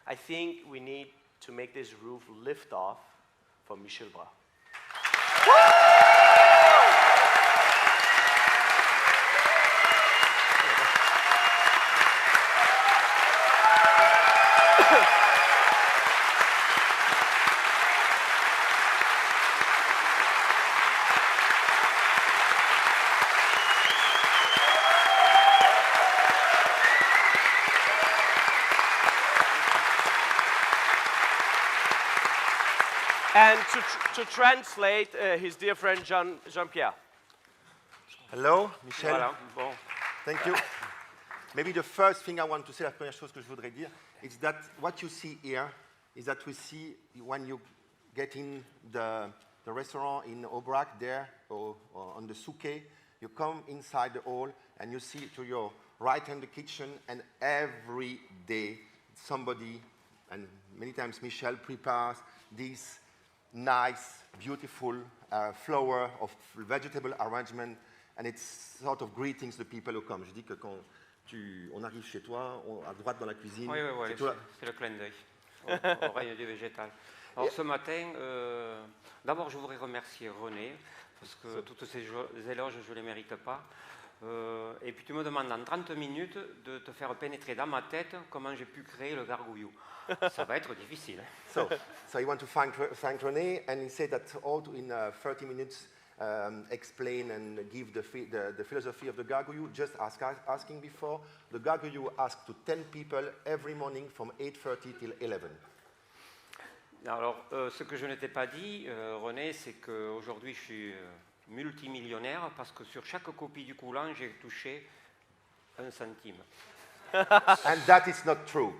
I think we need to make this roof lift off for Michel Bras. And to translate, his dear friend Jean-Pierre. Hello, Michel. Voilà, bon. Thank you. Maybe the first thing I want to say, la première chose que je voudrais dire, is that what you see here is that we see when you get in the restaurant in Aubrac there, or on the Souquet, you come inside the hall and you see to your right hand the kitchen, and every day somebody, and many times Michel, prepares this nice, beautiful flower of vegetable arrangement, and it's sort of greetings to people who come. Je dis que quand on arrive chez toi, à droite dans la cuisine, oui, c'est le clin d'œil au règne du végétal. Alors ce matin, d'abord je voudrais remercier René, parce que toutes ces éloges, je ne les mérite pas. Et puis tu me demandes en 30 minutes de te faire pénétrer dans ma tête comment j'ai pu créer le gargouillou. Ça va être difficile. So you want to thank René, and he said that all in 30 minutes explain and give the philosophy of the gargouillou. Just asking before, the gargouillou asks to 10 people every morning from 8:30 till 11. Alors, ce que je ne t'ai pas dit, René, c'est qu'aujourd'hui je suis multimillionnaire parce que sur chaque copie du coulant, j'ai touché 1 centime. And that is not true.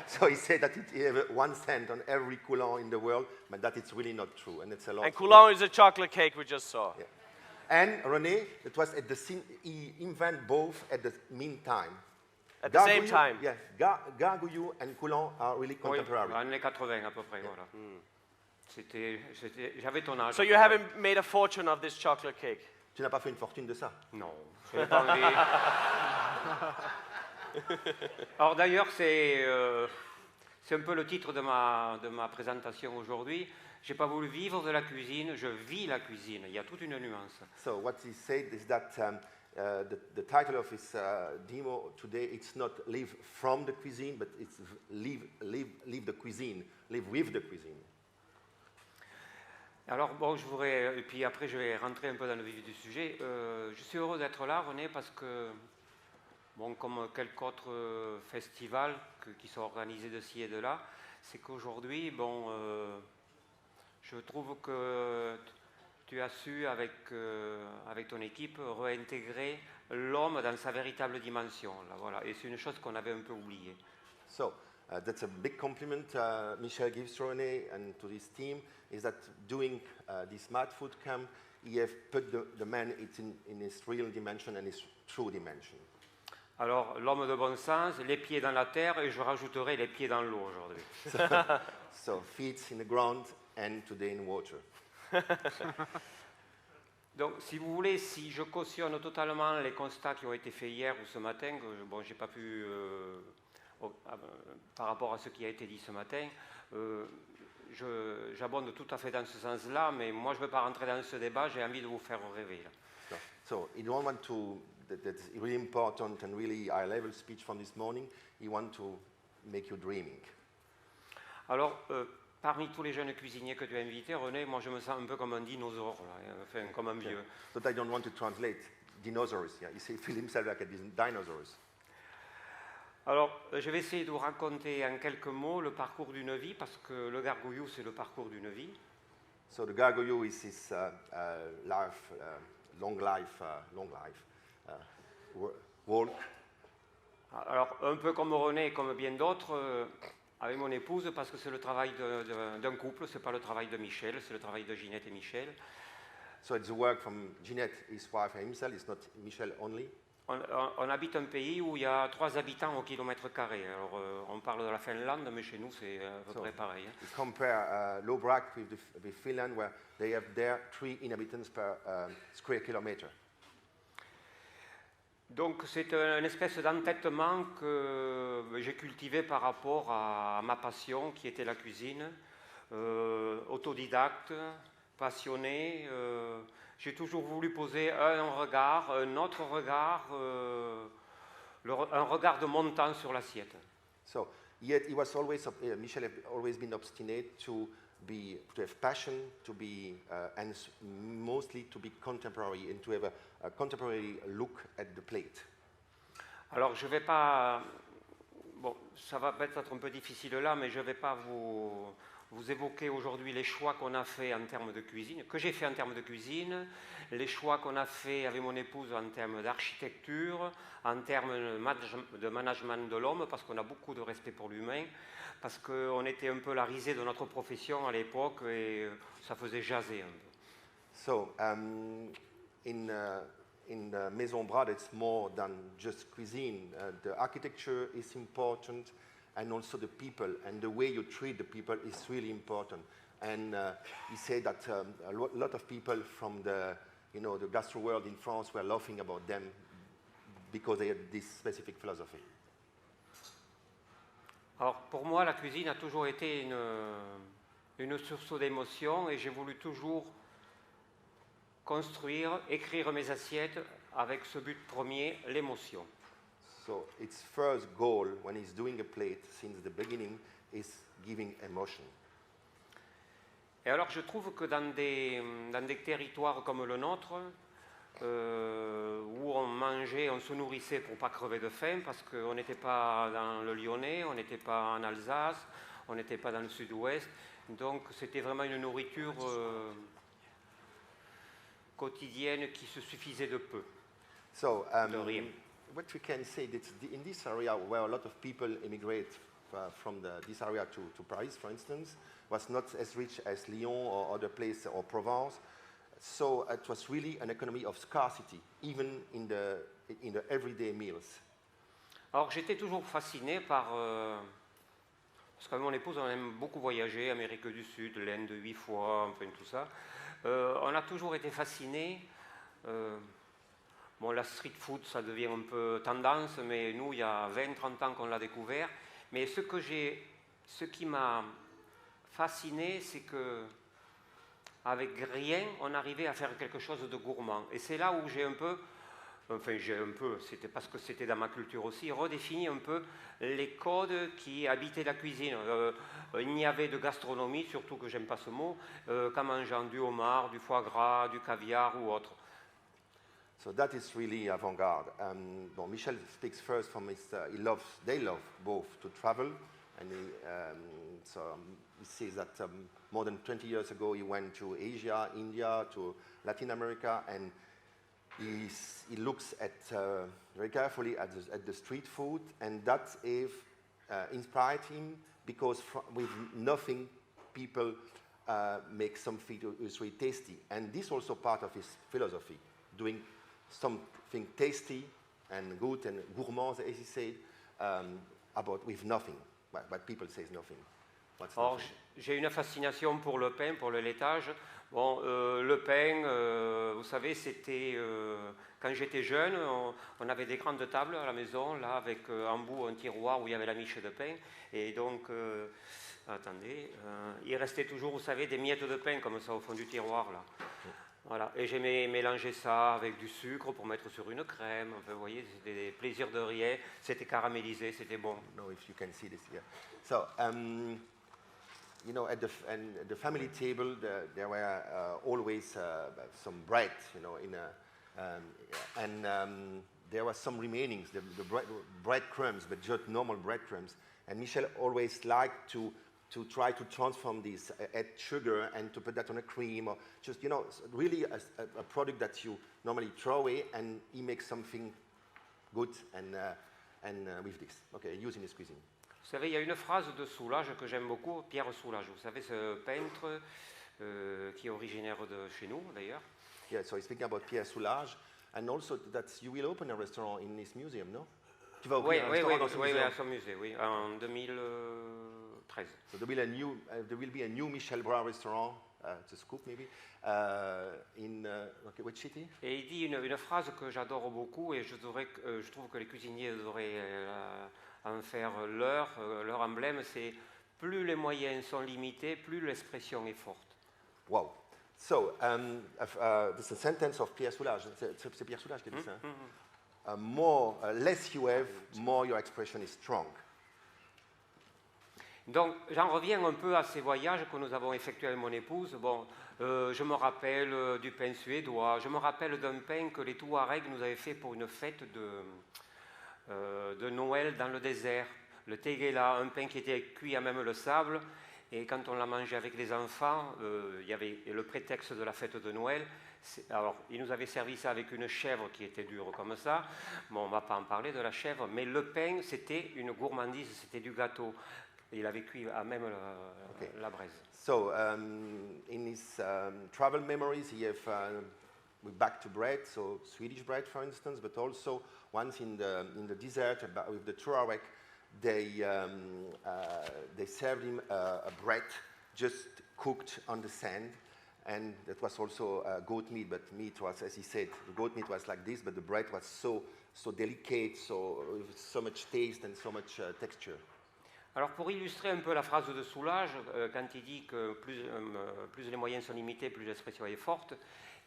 So he said that he have 1 cent on every coulant in the world, but that is really not true, and it's a lot. And coulant is a chocolate cake we just saw. Yeah. And René, it was at he invented both at the meantime. At the same time. Yes, gargouillou and coulant are really contemporary. Oui, années 80 à peu près, voilà. J'avais ton âge. So you haven't made a fortune of this chocolate cake? Tu n'as pas fait une fortune de ça? Non, je n'ai pas envie. Alors d'ailleurs, c'est un peu le titre de ma présentation aujourd'hui. Je n'ai pas voulu vivre de la cuisine, je vis la cuisine. Il y a toute une nuance. So what he said is that the title of his demo today, it's not live from the cuisine, but it's live the cuisine, live with the cuisine. Alors bon, et puis après je vais rentrer un peu dans le vif du sujet. Je suis heureux d'être là, René, parce que bon, comme quelques autres festivals qui sont organisés de ci et de là, c'est qu'aujourd'hui, bon, je trouve que tu as su, avec ton équipe, réintégrer l'homme dans sa véritable dimension. Là, voilà. Et c'est une chose qu'on avait un peu oubliée. So, that's a big compliment Michel gives to René and to his team, is that doing this Mad Food Camp, he have put the man in his real dimension and his true dimension. Alors, l'homme de bon sens, les pieds dans la terre, et je rajouterai les pieds dans l'eau aujourd'hui. So, feet in the ground and today in water. Donc, si vous voulez, si je cautionne totalement les constats qui ont été faits hier ou ce matin, bon, j'ai pas pu, par rapport à ce qui a été dit ce matin, j'abonde tout à fait dans ce sens-là, mais moi je ne veux pas rentrer dans ce débat, j'ai envie de vous faire rêver. Là. So, he don't want to. That's really important and really high-level speech from this morning. He want to make you dreaming. Alors, parmi tous les jeunes cuisiniers que tu as invités, René, moi je me sens un peu comme un dinosaure, là, enfin, comme un vieux. But I don't want to translate dinosaurs. Yeah, he feel himself like a dinosaurs. Alors, je vais essayer de vous raconter en quelques mots le parcours d'une vie, parce que le gargouillou, c'est le parcours d'une vie. So the gargouillou is his life, long life walk. Alors, un peu comme René et comme bien d'autres, avec mon épouse, parce que c'est le travail d'un couple, ce n'est pas le travail de Michel, c'est le travail de Ginette et Michel. So it's the work from Ginette, his wife, and himself. It's not Michel only. On habite un pays où il y a 3 habitants au kilomètre carré. Alors, on parle de la Finlande, mais chez nous, c'est à peu près pareil. We compare Aubrac with Finland, where they have there 3 inhabitants per square kilometer. Donc c'est une espèce d'entêtement que j'ai cultivé par rapport à ma passion qui était la cuisine. Autodidacte, passionné. J'ai toujours voulu poser un regard, un autre regard, un regard de montant sur l'assiette. So yet he was always, Michel had always been obstinate to have passion, to be, and mostly to be contemporary and to have a contemporary look at the plate. Alors je ne vais pas, bon, ça va peut-être être un peu difficile là, mais je ne vais pas vous évoquer aujourd'hui les choix qu'on a fait en termes de cuisine, que j'ai fait en termes de cuisine, les choix qu'on a fait avec mon épouse en termes d'architecture, en termes de management de l'homme, parce qu'on a beaucoup de respect pour l'humain, parce qu'on était un peu la risée de notre profession à l'époque et ça faisait jaser un peu. So in Maison Brad, it's more than just cuisine. The architecture is important, and also the people and the way you treat the people is really important. And he said that a lot of people from the gastro world in France were laughing about them because they had this specific philosophy. Alors pour moi, la cuisine a toujours été une source d'émotion et j'ai voulu toujours construire, écrire mes assiettes avec ce but premier, l'émotion. So its first goal when he's doing a plate since the beginning is giving emotion. Et alors je trouve que dans des territoires comme le nôtre, où on mangeait, on se nourrissait pour ne pas crever de faim, parce qu'on n'était pas dans le Lyonnais, on n'était pas en Alsace, on n'était pas dans le sud-ouest, donc c'était vraiment une nourriture quotidienne qui se suffisait de peu. So De rien. what we can say that in this area where a lot of people immigrate from this area to Paris, for instance, was not as rich as Lyon or other places or Provence. So it was really an economy of scarcity, even in the everyday meals. Alors j'étais toujours fasciné par... parce qu'avec mon épouse, on aime beaucoup voyager, Amérique du Sud, l'Inde 8 fois, enfin tout ça. On a toujours été fasciné. Bon, la street food, ça devient un peu tendance, mais nous, il y a 20-30 ans qu'on l'a découvert. Mais ce qui m'a fasciné, c'est que avec rien, on arrivait à faire quelque chose de gourmand. Et c'est là où c'était parce que c'était dans ma culture aussi, redéfini un peu les codes qui habitaient la cuisine. Il n'y avait de gastronomie, surtout que j'aime pas ce mot, qu'en mangeant du homard, du foie gras, du caviar ou autre. So that is really avant-garde. Michel speaks first from his, they love both to travel, and he says that more than 20 years ago he went to Asia, India, to Latin America, and he looks at very carefully at the street food, and that inspired him because with nothing people make something is really tasty, and this also part of his philosophy, doing something tasty and good and gourmand, as he said, about with nothing, but people say nothing. Or, j'ai une fascination pour le pain, pour le laitage. Bon, le pain, vous savez, c'était quand j'étais jeune, on avait des grandes tables à la maison, là, avec en bout un tiroir où il y avait la miche de pain, et donc, attendez, il restait toujours, vous savez, des miettes de pain comme ça au fond du tiroir, là. Voilà. Et j'aimais mélanger ça avec du sucre pour mettre sur une crème. Enfin, vous voyez, c'était des plaisirs de rien. C'était caramélisé, c'était bon. No, if you can see this here. So, at the family table, there were always some bread, there were some remainings, the breadcrumbs, but just normal breadcrumbs. And Michel always liked to try to transform this, add sugar and to put that on a cream, or just, really a product that you normally throw away, and he makes something good and with this, okay, using his cuisine. Vous savez, il y a une phrase de Soulages que j'aime beaucoup, Pierre Soulages. Vous savez, ce peintre qui est originaire de chez nous, d'ailleurs. Yeah, so he's speaking about Pierre Soulages, and also that you will open a restaurant in this museum, no? Tu vas ouvrir un restaurant dans ce oui, musée. à son musée, oui, en 2013. So there will be a new Michel Bras restaurant to scoop maybe. Okay, which city? Et il dit une phrase que j'adore beaucoup et je trouve que les cuisiniers devraient en faire leur emblème, c'est plus les moyens sont limités, plus l'expression est forte. Wow. So, this is a sentence of Pierre Soulages. C'est Pierre Soulages qui dit ça. Less you have, more your expression is strong. Donc, j'en reviens un peu à ces voyages que nous avons effectués avec mon épouse. Bon, je me rappelle du pain suédois, je me rappelle d'un pain que les Touaregs nous avaient fait pour une fête de Noël dans le désert. Le teguela, un pain qui était cuit à même le sable. Et quand on l'a mangé avec les enfants, il y avait le prétexte de la fête de Noël. Alors, ils nous avaient servi ça avec une chèvre qui était dure comme ça. Bon, on ne va pas en parler de la chèvre, mais le pain, c'était une gourmandise, c'était du gâteau. Il avait cuit à même la braise. So, in his travel memories, he have we're back to bread, so Swedish bread, for instance, but also once in the desert with the Tuareg, they served him a bread just cooked on the sand, and that was also goat meat. But meat was, as he said, the goat meat was like this, but the bread was so delicate, with so much taste and so much texture. Alors pour illustrer un peu la phrase de Soulages, quand il dit que plus les moyens sont limités, plus l'expression est forte,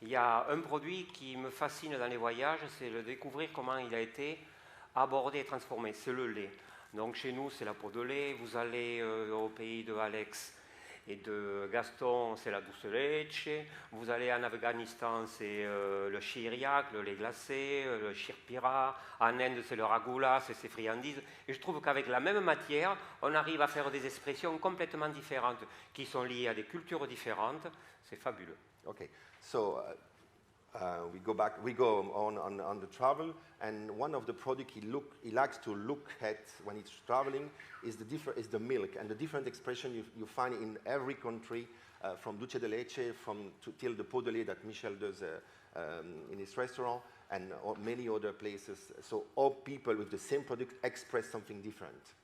il y a un produit qui me fascine dans les voyages, c'est de découvrir comment il a été abordé et transformé, c'est le lait. Donc chez nous, c'est la peau de lait, vous allez au pays de Alex et de Gaston, c'est la douce leche, vous allez en Afghanistan, c'est le chiriac, le lait glacé, le shirpira, en Inde, c'est le ragoula, c'est ces friandises. Et je trouve qu'avec la même matière, on arrive à faire des expressions complètement différentes, qui sont liées à des cultures différentes. C'est fabuleux. Okay, so we go on the travel, and one of the products he likes to look at when he's traveling is the milk, and the different expression you find in every country, from dulce de leche till the pot de lait that Michel does in his restaurant, and many other places. So all people with the same product express something different.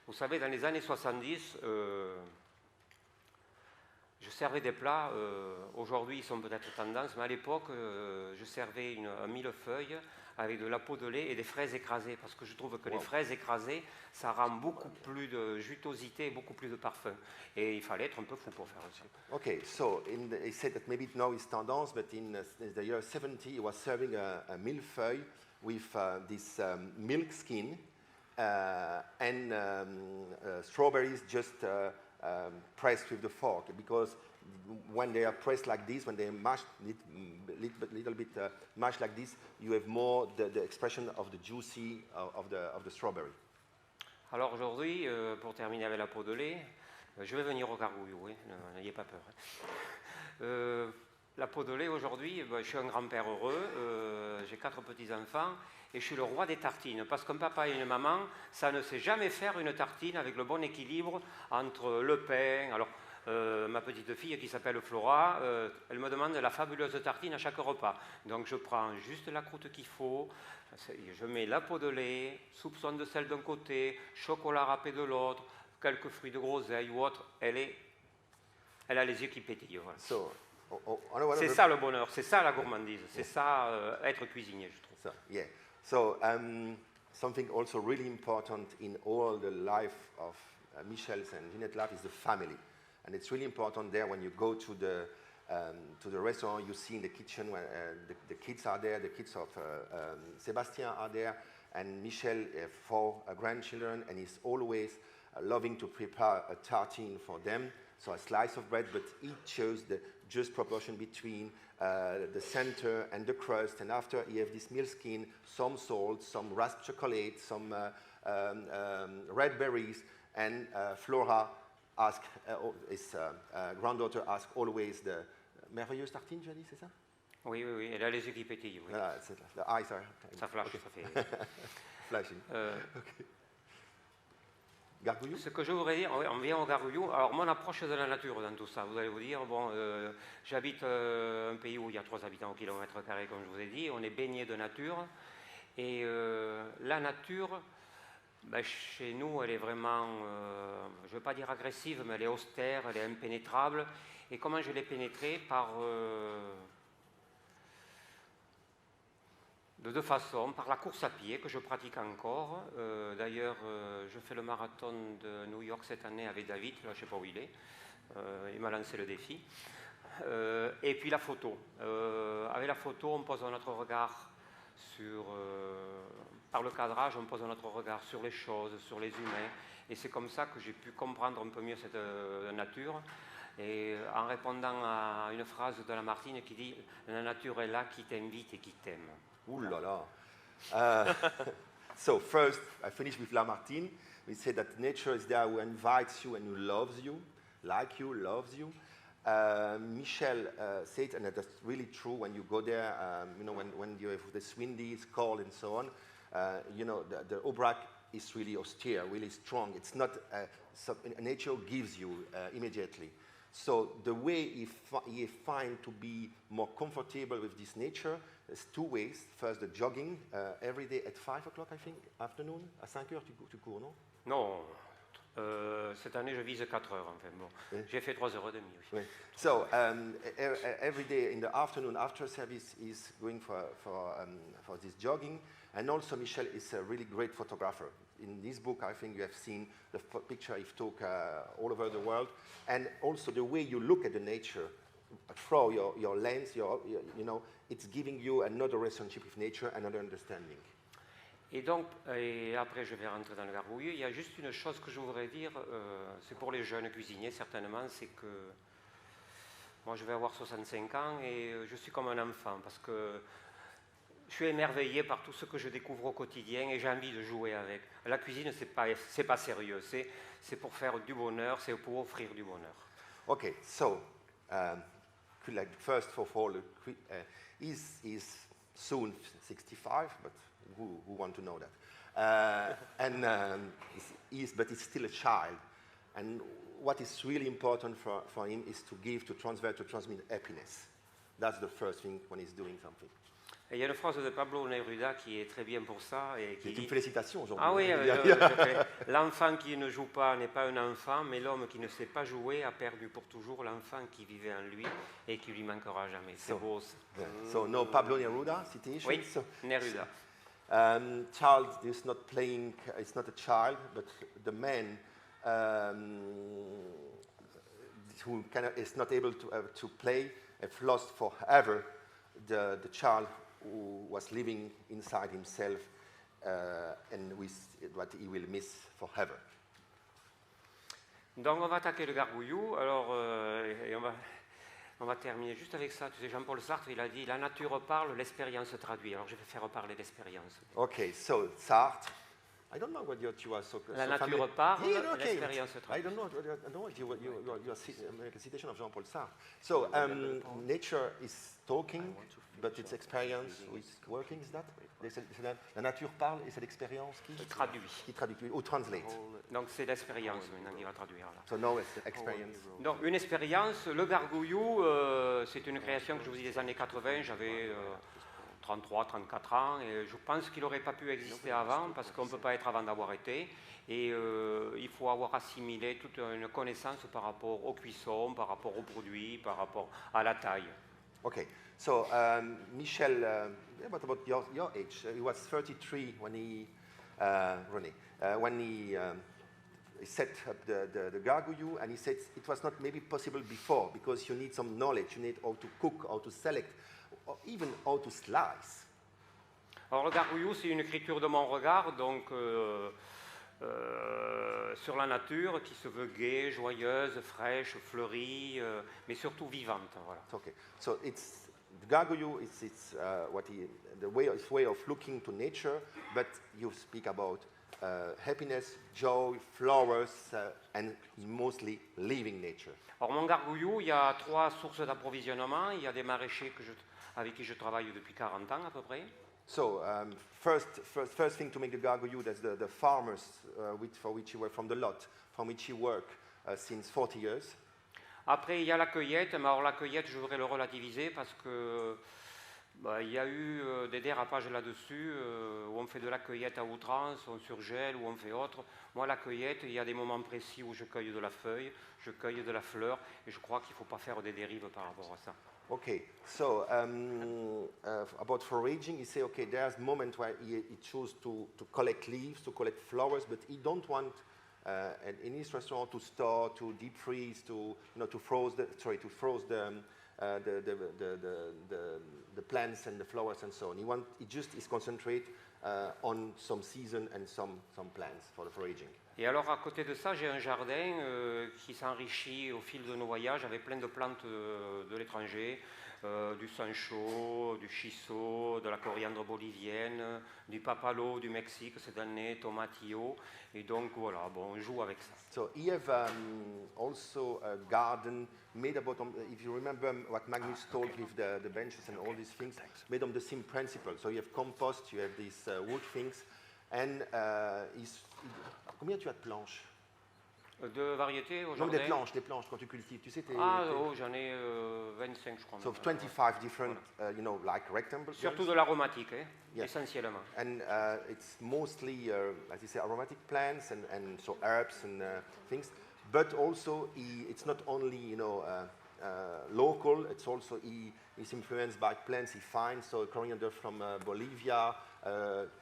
Vous savez, dans les années 70, je servais des plats, aujourd'hui ils sont peut-être tendance, mais à l'époque je servais un millefeuille avec de la peau de lait et des fraises écrasées, parce que je trouve que les fraises écrasées, ça rend beaucoup plus de jutosité, beaucoup plus de parfum. Et il fallait être un peu fou pour faire ça. Okay, so he said that maybe now it's tendance, but in the year 70 he was serving a millefeuille with this milk skin and strawberries just pressed with the fork, because when they are pressed like this, when they are mashed little bit mashed like this, you have more the expression of the juicy of the strawberry. Alors aujourd'hui, pour terminer avec la peau de lait, je vais venir au gargouillou, oui, n'ayez pas peur. La peau de lait aujourd'hui, je suis un grand-père heureux, j'ai 4 petits-enfants et je suis le roi des tartines, parce qu'un papa et une maman, ça ne sait jamais faire une tartine avec le bon équilibre entre le pain. Alors, ma petite fille qui s'appelle Flora, elle me demande la fabuleuse tartine à chaque repas. Donc je prends juste la croûte qu'il faut, je mets la peau de lait, soupçon de sel d'un côté, chocolat râpé de l'autre, quelques fruits de groseille ou autre. Elle a les yeux qui pétillent. Voilà. C'est ça le bonheur, c'est ça la gourmandise, c'est ça être cuisinier, je trouve. So, yeah. So something also really important in all the life of Michel's and Ginette Lab is the family. And it's really important there when you go to the restaurant, you see in the kitchen when the kids are there, the kids of Sébastien are there, and Michel have 4 grandchildren, and he's always loving to prepare a tartine for them, so a slice of bread, but he chose the just proportion between the center and the crust, and after you have this milk skin, some salt, some rasped chocolate, some red berries, and Flora ask, his granddaughter ask always the merveilleuse tartine, tu as dit, c'est ça? Oui, oui, oui, elle a les yeux qui pétillent. Oui. The eyes are... Ça flash, okay. Ça fait... Flashing. Okay. Gargouillou? Ce que je voudrais dire, on vient au gargouillou. Alors, mon approche de la nature dans tout ça, vous allez vous dire, bon, j'habite un pays où il y a 3 habitants au kilomètre carré, comme je vous ai dit, on est baigné de nature. Et la nature, Ben, chez nous, elle est vraiment, je ne veux pas dire agressive, mais elle est austère, elle est impénétrable. Et comment je l'ai pénétrée? De deux façons, par la course à pied que je pratique encore. D'ailleurs, je fais le marathon de New York cette année avec David, là je ne sais pas où il est. Il m'a lancé le défi. Et puis la photo. Avec la photo, on pose notre regard par le cadrage, on pose notre regard sur les choses, sur les humains. Et c'est comme ça que j'ai pu comprendre un peu mieux cette nature. Et en répondant à une phrase de Lamartine qui dit « La nature est là qui t'invite et qui t'aime ». Ooh la la. Uh, so first, I finished with Lamartine. We said that nature is there who invites you and who loves you, like you, loves you. Michel said, and that's really true when you go there, you know, when you have this windy, it's cold and so on, you know, the Aubrac is really austere, really strong. It's not, nature gives you immediately. So the way he find to be more comfortable with this nature, there's two ways. First, the jogging every day at 5 o'clock, I think, afternoon. À 5 heures, tu cours, non? Non, cette année je vise 4 heures. Enfin, bon. Oui. J'ai fait 3h30. Oui. Oui. So every day in the afternoon after service is going for this jogging. And also Michel is a really great photographer. In this book, I think you have seen the picture he took all over the world. And also the way you look at the nature through your lens, you know, it's giving you another relationship with nature, another understanding. Et donc, et après je vais rentrer dans le gargouilleux, il y a juste une chose que je voudrais dire, c'est pour les jeunes cuisiniers certainement, c'est que moi je vais avoir 65 ans et je suis comme un enfant parce que je suis émerveillé par tout ce que je découvre au quotidien et j'ai envie de jouer avec. La cuisine, c'est pas sérieux, c'est pour faire du bonheur, c'est pour offrir du bonheur. Okay, so like first of all, he's soon 65, but who want to know that? But he's still a child, and what is really important for him is to give, to transmit happiness. That's the first thing when he's doing something. Et il y a une phrase de Pablo Neruda qui est très bien pour ça. Et qui C'est dit, une félicitation aujourd'hui. ah oui, l'enfant qui ne joue pas n'est pas un enfant, mais l'homme qui ne sait pas jouer a perdu pour toujours l'enfant qui vivait en lui et qui lui manquera jamais. C'est beau. Ça. Yeah. So no Pablo Neruda citation. Oui, So, Neruda. child is not playing, it's not a child, but the man who is not able to play have lost forever the child who was living inside himself and with what he will miss forever. Donc on va attaquer le gargouillou. Alors, et on va terminer juste avec ça. Tu sais, Jean-Paul Sartre, il a dit « La nature parle, l'expérience traduit ». Alors je vais faire parler l'expérience. Okay, so Sartre, I don't know what you are so La so nature familiar. parle, Yeah, okay. l'expérience I traduit. don't know if you make a citation of Jean-Paul Sartre. So nature is talking, but its experience is working. Is that? La nature parle et c'est l'expérience qui traduit ou translate. Donc c'est l'expérience maintenant qui va traduire. Là. So now it's the experience. Donc une expérience, le gargouillou, c'est une création que je vous dis des années 80, j'avais 33, 34 ans, et je pense qu'il n'aurait pas pu exister avant, parce qu'on ne peut pas être avant d'avoir été, et il faut avoir assimilé toute une connaissance par rapport aux cuissons, par rapport aux produits, par rapport à la taille. Okay, so Michel, what about your age? He was 33 when he, René, when he set up the gargouillou, and he said it was not maybe possible before because you need some knowledge, you need how to cook, how to select, or even how to slice. Alors le gargouillou, c'est une écriture de mon regard, donc sur la nature qui se veut gaie, joyeuse, fraîche, fleurie, mais surtout vivante. Voilà. Okay, so it's the gargouillou. It's his way of looking to nature, but you speak about happiness, joy, flowers, and mostly living nature. Alors mon gargouillou, il y a 3 sources d'approvisionnement. Il y a des maraîchers avec qui je travaille depuis 40 ans à peu près. So first thing to make the gargouillou, that's the farmers for which you work, from the lot, from which you work since 40 years. Après, il y a la cueillette, mais alors la cueillette, je voudrais le relativiser parce que Bah, il y a eu des dérapages là-dessus, où on fait de la cueillette à outrance, on surgèle, ou on fait autre. Moi, la cueillette, il y a des moments précis où je cueille de la feuille, je cueille de la fleur, et je crois qu'il ne faut pas faire des dérives par rapport à ça. Okay, so about foraging, you say, okay, there's moment where he chose to collect leaves, to collect flowers, but he don't want in his restaurant to store, to deep freeze, to to froze the plants and the flowers and so on. He just is concentrate on some season and some plants for the foraging. Et alors, à côté de ça, j'ai un jardin qui s'enrichit au fil de nos voyages avec plein de plantes de l'étranger, du sancho, du chisso, de la coriandre bolivienne, du papalo du Mexique cette année, tomatillo. Et donc, voilà, bon, on joue avec ça. So you have also a garden made about, if you remember what Magnus told with the benches and all these things, made on the same principle. So you have compost, you have these wood things, and combien tu as de planches? De variétés au Non, jardin? des planches quand tu cultives. Tu sais, Oh, j'en ai 25, je crois. So Même. 25 different, like rectangles. Surtout de l'aromatique, hein, Yeah. essentiellement. And it's mostly, as you say, aromatic plants and so herbs and things. But also, it's not only local. It's also he's influenced by plants he finds. So coriander from Bolivia,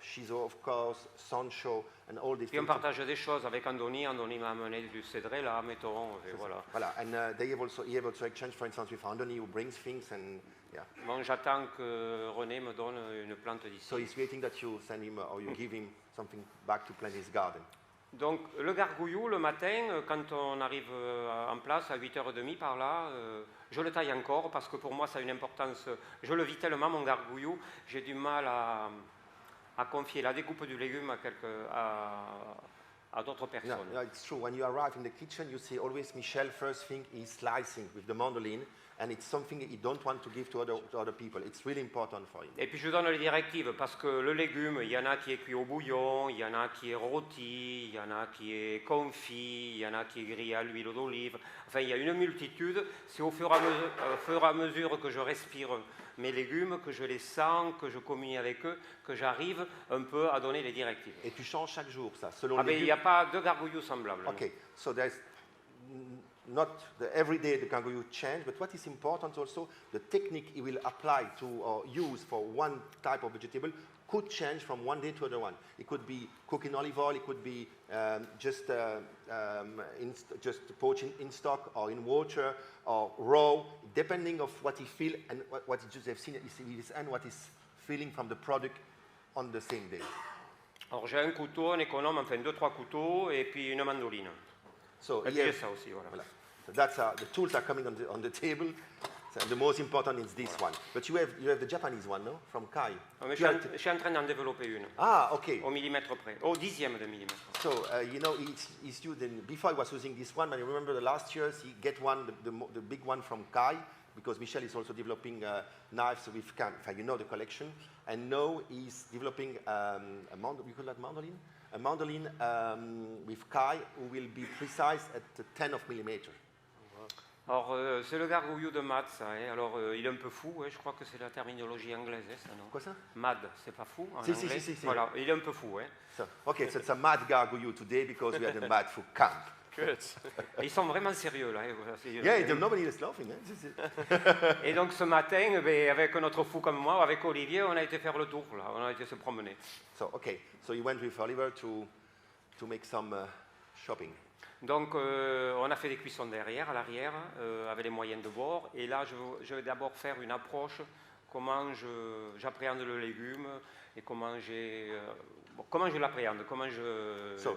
shiso of course, sancho, and all these Puis on things. partage des choses avec Andoni. Andoni m'a amené du cédré là, mettons, et voilà. Voilà, and he have also exchanged, for instance, with Andoni, who brings things, and yeah. Bon, j'attends que René me donne une plante d'ici. So he's waiting that you send him or you give him something back to plant his garden. Donc le gargouillou, le matin, quand on arrive en place à 8h30 par là, je le taille encore parce que pour moi ça a une importance. Je le vis tellement mon gargouillou, j'ai du mal à confier la découpe du légume à d'autres personnes. Yeah, it's true. When you arrive in the kitchen, you see always Michel first thing is slicing with the mandolin, and it's something you don't want to give to other people. It's really important for him. Et puis je donne les directives parce que le légume, il y en a qui est cuit au bouillon, il y en a qui est rôti, il y en a qui est confit, il y en a qui est grillé à l'huile d'olive. Enfin, il y a une multitude. C'est au fur et à mesure que je respire mes légumes, que je les sens, que je communie avec eux, que j'arrive un peu à donner les directives. Et tu changes chaque jour ça, selon Ah les ben, il n'y a pas de gargouillou semblable. Okay, so there's not the everyday the kangaroo change, but what is important also, the technique he will apply to or use for one type of vegetable could change from one day to another one. It could be cooking olive oil, it could be just poaching in stock or in water or raw, depending of what he feel and what he just have seen and what he's feeling from the product on the same day. Alors j'ai un couteau, un économe, enfin 2-3 couteaux et puis une mandoline. So Et puis here, j'ai ça aussi, voilà. voilà. So that's the tools are coming on the table. So the most important is this one. But you have the Japanese one, no? From Kai. Ah, mais Tu as- je suis en train d'en développer une, Ah, okay. au millimètre près, au dixième de millimètre. So he's using, before he was using this one, but I remember the last years he get one, the big one from Kai, because Michel is also developing knives with the collection, and now he's developing we call that mandolin? A mandolin with Kai who will be precise at 10 of millimeter. Alors c'est le gargouillou de Mad, ça, hein. Alors il est un peu fou, hein. Je crois que c'est la terminologie anglaise, hein, ça, non? Quoi ça? Mad, c'est pas fou en Si, si, anglais? si, si. Voilà, il est un peu fou, hein. So, okay, so it's a mad gargouillou today because we had a mad food camp. Et ils sont vraiment sérieux là. Hein, voilà, Yeah, nobody is laughing. Eh? Et donc ce matin, ben, avec notre fou comme moi, avec Olivier, on a été faire le tour, là. On a été se promener. So you went with Oliver to make some shopping. Donc on a fait des cuissons derrière, à l'arrière, avec les moyens de bord. Et là, je vais d'abord faire une approche, comment j'appréhende le légume et comment je l'appréhende, comment je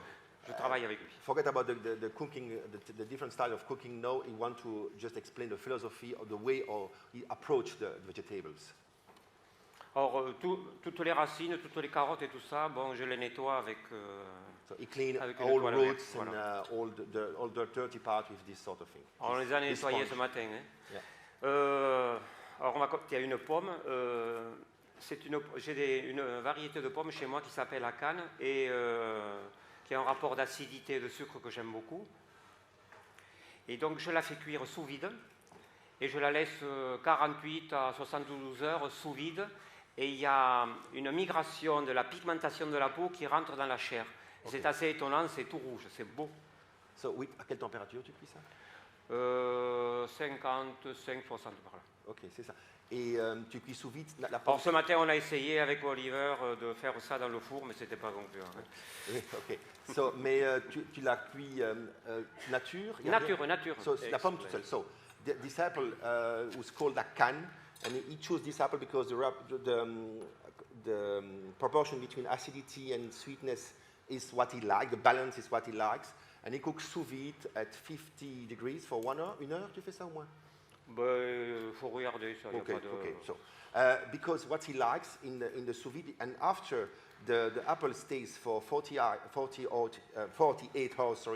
travaille avec lui. Forget about the cooking, the different style of cooking. Now, you want to just explain the philosophy or the way or you approach the vegetables. Alors, toutes les racines, toutes les carottes et tout ça, bon, je les nettoie avec... So you clean avec une all toile roots verte, and voilà. all the dirty part with this sort of thing. On les a This nettoyés sponge. ce matin. Hein. Yeah. Alors, il y a une pomme. J'ai une variété de pommes chez moi qui s'appelle Akan et qui a un rapport d'acidité et de sucre que j'aime beaucoup. Et donc, je la fais cuire sous vide. et je la laisse 48 à 72 heures sous vide. Et il y a une migration de la pigmentation de la peau qui rentre dans la chair. C'est assez étonnant, c'est tout rouge, c'est beau. So, oui, à quelle température tu cuis ça? 55-60 par là. Ok, c'est ça. Et tu cuis sous vide la Alors porte. ce matin, on a essayé avec Oliver de faire ça dans le four, mais c'était pas concluant. Hein. Oui, ok. So, mais tu la cuis nature? il y a rien? Nature. So, la pomme toute seule. So, this apple was called a can, and he chose this apple because the proportion between acidity and sweetness is what he likes, the balance is what he likes. And he cooks sous vide at 50 degrees for 1 heure. 1 heure, tu fais ça au moins? Ben, faut regarder ça. Y a Okay, pas de... okay. So, because what he likes in the sous vide, and after the apple stays for 48 hours,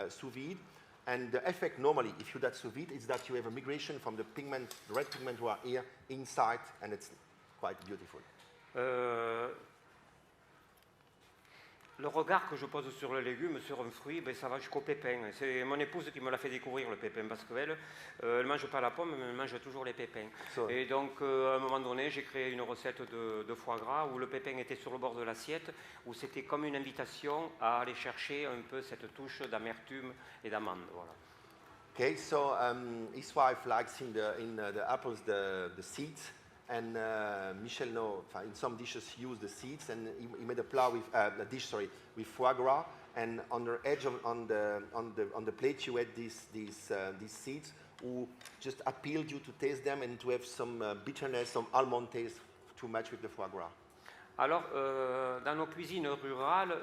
sous vide, and the effect normally, if you do that sous vide, is that you have a migration from the pigment, the red pigment who are here inside, and it's quite beautiful. Le regard que je pose sur le légume, sur un fruit, ben, ça va jusqu'au pépin. C'est mon épouse qui me l'a fait découvrir, le pépin, parce qu'elle ne mange pas la pomme, mais elle mange toujours les pépins. Et donc, à un moment donné, j'ai créé une recette de foie gras où le pépin était sur le bord de l'assiette, où c'était comme une invitation à aller chercher un peu cette touche d'amertume et d'amande. Voilà. Okay, so his wife likes in the apples the seeds. And Michel, in some dishes, he used the seeds, and he made a dish with foie gras. And on the edge on the plate, you had these seeds, who just appealed you to taste them and to have some bitterness, some almond taste to match with the foie gras. Alors, dans nos cuisines rurales,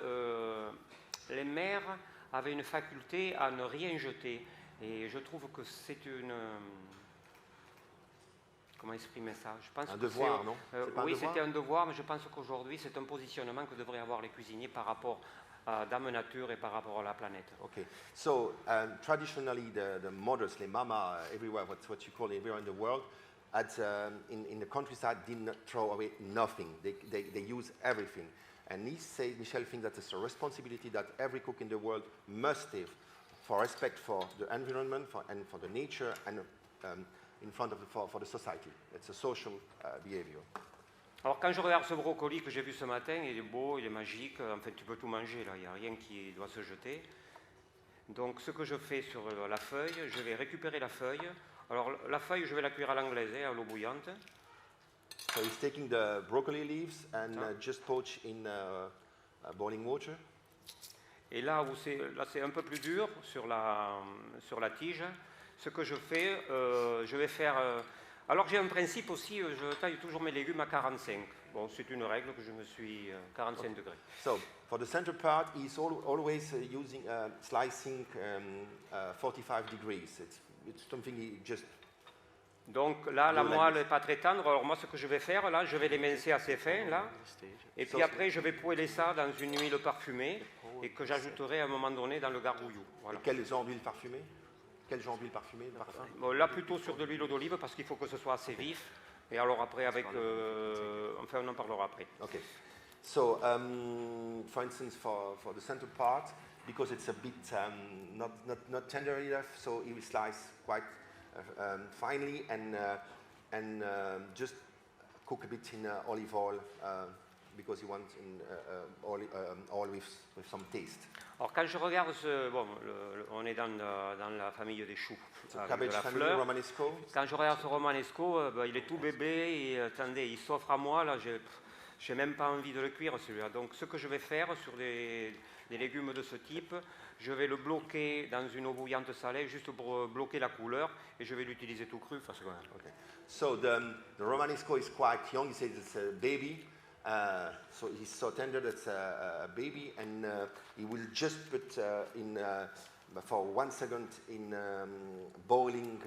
les mères avaient une faculté à ne rien jeter, et je trouve que c'est une comment exprimer ça? Je pense un devoir, non? Oui, c'était un devoir, mais je pense qu'aujourd'hui, c'est un positionnement que devraient avoir les cuisiniers par rapport à Dame Nature et par rapport à la planète. Okay, so traditionally, the mothers, les mamas, everywhere, what you call everywhere in the world, in the countryside, did not throw away nothing. They use everything. And Michel thinks that it's a responsibility that every cook in the world must have for respect for the environment and for the nature and in front of for the society. It's a social behavior. Alors quand je regarde ce brocoli que j'ai vu ce matin, il est beau, il est magique, en fait tu peux tout manger là, il n'y a rien qui doit se jeter. Donc ce que je fais sur la feuille, je vais récupérer la feuille. Alors la feuille, je vais la cuire à l'anglaise, à l'eau bouillante. So he's taking the broccoli leaves and just poach in boiling water. Et là où c'est un peu plus dur sur la tige, ce que je fais, je vais faire... alors j'ai un principe aussi, je taille toujours mes légumes à 45. Bon, c'est une règle que je me suis... 45 degrés. So, for the center part, he's always slicing 45 degrees. It's something he just... Donc là, la moelle n'est pas très tendre. Alors moi, ce que je vais faire, là, je vais l'émincer assez fin, là. Et puis après, je vais poêler ça dans une huile parfumée et que j'ajouterai à un moment donné dans le gargouillou. Voilà. Et quel genre d'huile parfumée? Quel genre d'huile parfumée, de parfum? Bon, là, plutôt sur de l'huile d'olive parce qu'il faut que ce soit assez vif. Et alors après, avec... enfin, on en parlera après. Okay. So, for instance, for the center part, because it's a bit not tender enough, so he will slice quite finely and just cook a bit in olive oil because he wants oil with some taste. Alors quand je regarde on est dans la famille des choux, Cabbage de la family, fleur. Romanesco. Quand je regarde ce romanesco, il est tout bébé et attendez, il s'offre à moi là. J'ai même pas envie de le cuire celui-là. Donc ce que je vais faire sur des légumes de ce type, je vais le bloquer dans une eau bouillante salée, juste pour bloquer la couleur, et je vais l'utiliser tout cru. Parce que, Okay. So the Romanesco is quite young. He says it's a baby. So he's so tender that's a baby, and he will just put for 1 second in boiling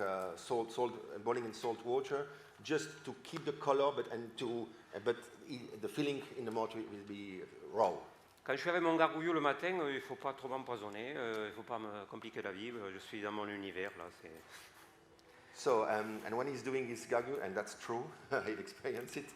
boiling in salt water, just to keep the color, but the filling in the mouth will be raw. Quand je fais avec mon gargouillou le matin, il ne faut pas trop m'empoisonner, il ne faut pas me compliquer la vie, je suis dans mon univers là. So, and when he's doing his gargouille, and that's true, I've experienced it.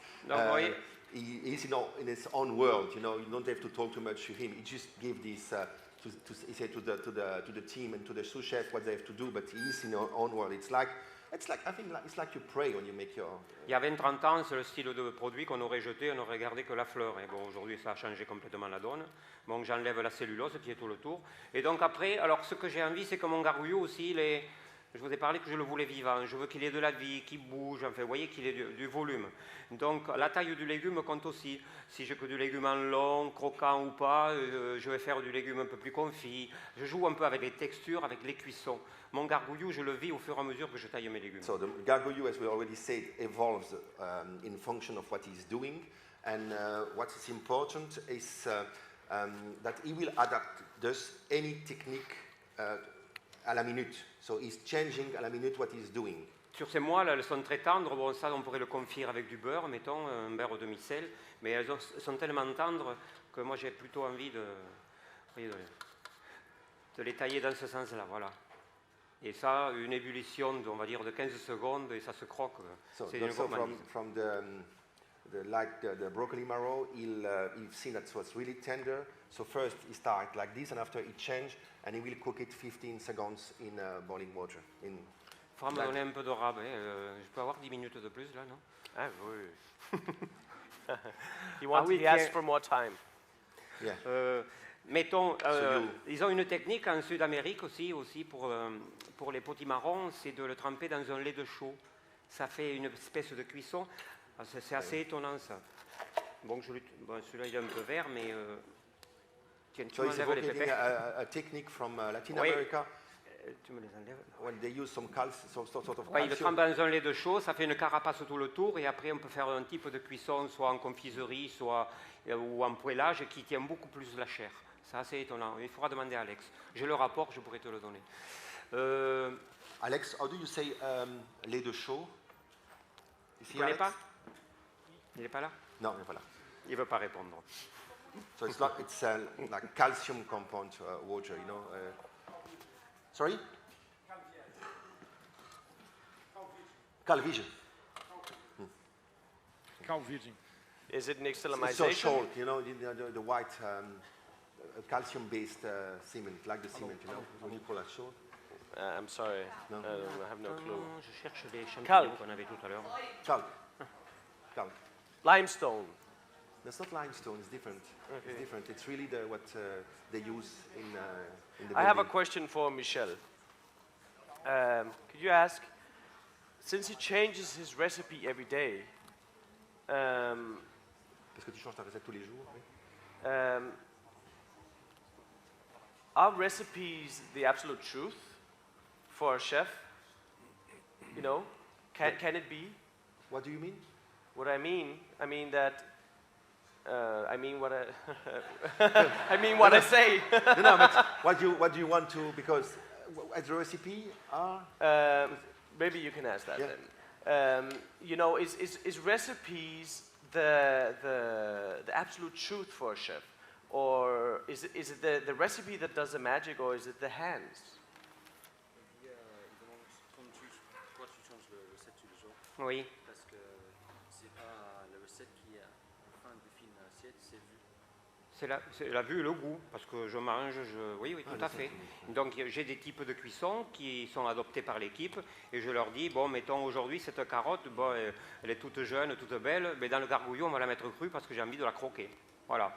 He's in his own world. You don't have to talk too much to him. He just gives this to the team and to the sous chef what they have to do. But he's in his own world. It's like It's like, I think it's like you pray when you make your... Il y a 20-30 ans, c'est le style de produit qu'on aurait jeté, on n'aurait gardé que la fleur. Et bon, aujourd'hui, ça a changé complètement la donne. Donc, j'enlève la cellulose qui est tout le tour. Et donc, après, alors, ce que j'ai envie, c'est que mon gargouillou aussi, je vous ai parlé que je le voulais vivant. Je veux qu'il ait de la vie, qu'il bouge, enfin, vous voyez, qu'il ait du volume. Donc, la taille du légume compte aussi. Si j'ai que du légume en long, croquant ou pas, je vais faire du légume un peu plus confit. Je joue un peu avec les textures, avec les cuissons. Mon gargouillou, je le vis au fur et à mesure que je taille mes légumes. So the gargouillou, as we already said, evolves in function of what he's doing. And what is important is that he will adapt thus any technique à la minute. So he's changing à la minute what he's doing. Sur ces mois, là, elles sont très tendres. Bon, ça, on pourrait le confire avec du beurre, mettons, un beurre demi-sel. Mais elles sont tellement tendres que moi, j'ai plutôt envie de les tailler dans ce sens-là, voilà. Et ça, une ébullition, on va dire, de 15 secondes, et ça se croque. So, C'est une gourmandise. from the broccoli marrow, he'll see that it was really tender. So first he starts like this, and after he change, and he will cook it 15 seconds in boiling water. Il faudra me donner un peu de rab. Je peux avoir 10 minutes de plus, là, non? Ah oui. He tiens. asked for more time. Yeah. Mettons, ils ont une technique en Sud-Amérique aussi pour les potimarrons, c'est de le tremper dans un lait de chaux. Ça fait une espèce de cuisson. C'est assez étonnant, ça. Bon, celui-là, il est un peu vert, mais... tiens, tu So he's m'enlèves les evocating pépins. a technique from Latin Oui. America Tu me les enlèves. when they use some sort of Ouais, il le calcium. trempe dans un lait de chaux, ça fait une carapace tout le tour, et après on peut faire un type de cuisson, soit en confiserie, soit ou en poêlage, qui tient beaucoup plus la chair. C'est assez étonnant. Il faudra demander à Alex. J'ai le rapport, je pourrais te le donner. Alex, how do you say lait de chaux? Is Tu he ne connais Alex? pas? Il n'est pas là? Non, il n'est pas là. Il ne veut pas répondre. So it's like calcium compound water, you know. Sorry? Calvision. Cow virgin. Is it It's so nixtamalization? short, you know, the white calcium-based cement, like the cement, you know. How do you call that short? I'm sorry. No. I have no clue. Je cherche les champignons Calme. qu'on avait tout à l'heure. Calc. Calc. Limestone. That's not limestone. It's different. Okay. It's different. It's really what they use in the I have a building. question for Michel. Could you ask, since he changes his recipe every day, Parce que tu changes ta recette tous les jours. Oui. are recipes the absolute truth for a chef? You know, can it be? What do you mean? What I mean that. I mean what I. I mean what I say. No, but what do you want to? Because as the recipe are. Maybe you can ask that Yeah. then. You know, is recipes the absolute truth for a chef, or is it the recipe that does the magic, or is it the hands? Comme toi, tu changes de recette tous les jours, Oui. parce que c'est pas la recette qui est à la fin du film assiette, c'est vu. C'est la vue et le goût, parce que je mange, oui, tout à fait. Donc j'ai des types de cuisson qui sont adoptés par l'équipe, et je leur dis, bon, mettons aujourd'hui cette carotte, bon, elle est toute jeune, toute belle, mais dans le gargouillon, on va la mettre crue parce que j'ai envie de la croquer. Voilà.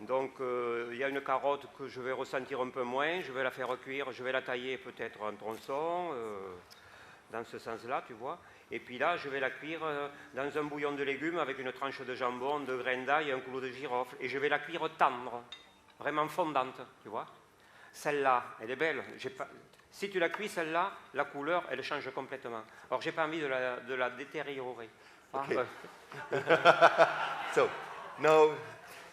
Donc il y a une carotte que je vais ressentir un peu moins, je vais la faire cuire, je vais la tailler peut-être en tronçons, dans ce sens-là, tu vois. Et puis là, je vais la cuire dans un bouillon de légumes avec une tranche de jambon, de graines d'ail et un clou de girofle. Et je vais la cuire tendre, vraiment fondante, tu vois. Celle-là, elle est belle. Si tu la cuis, celle-là, la couleur, elle change complètement. Alors, j'ai pas envie de la détériorer. Okay. Ah, So, no.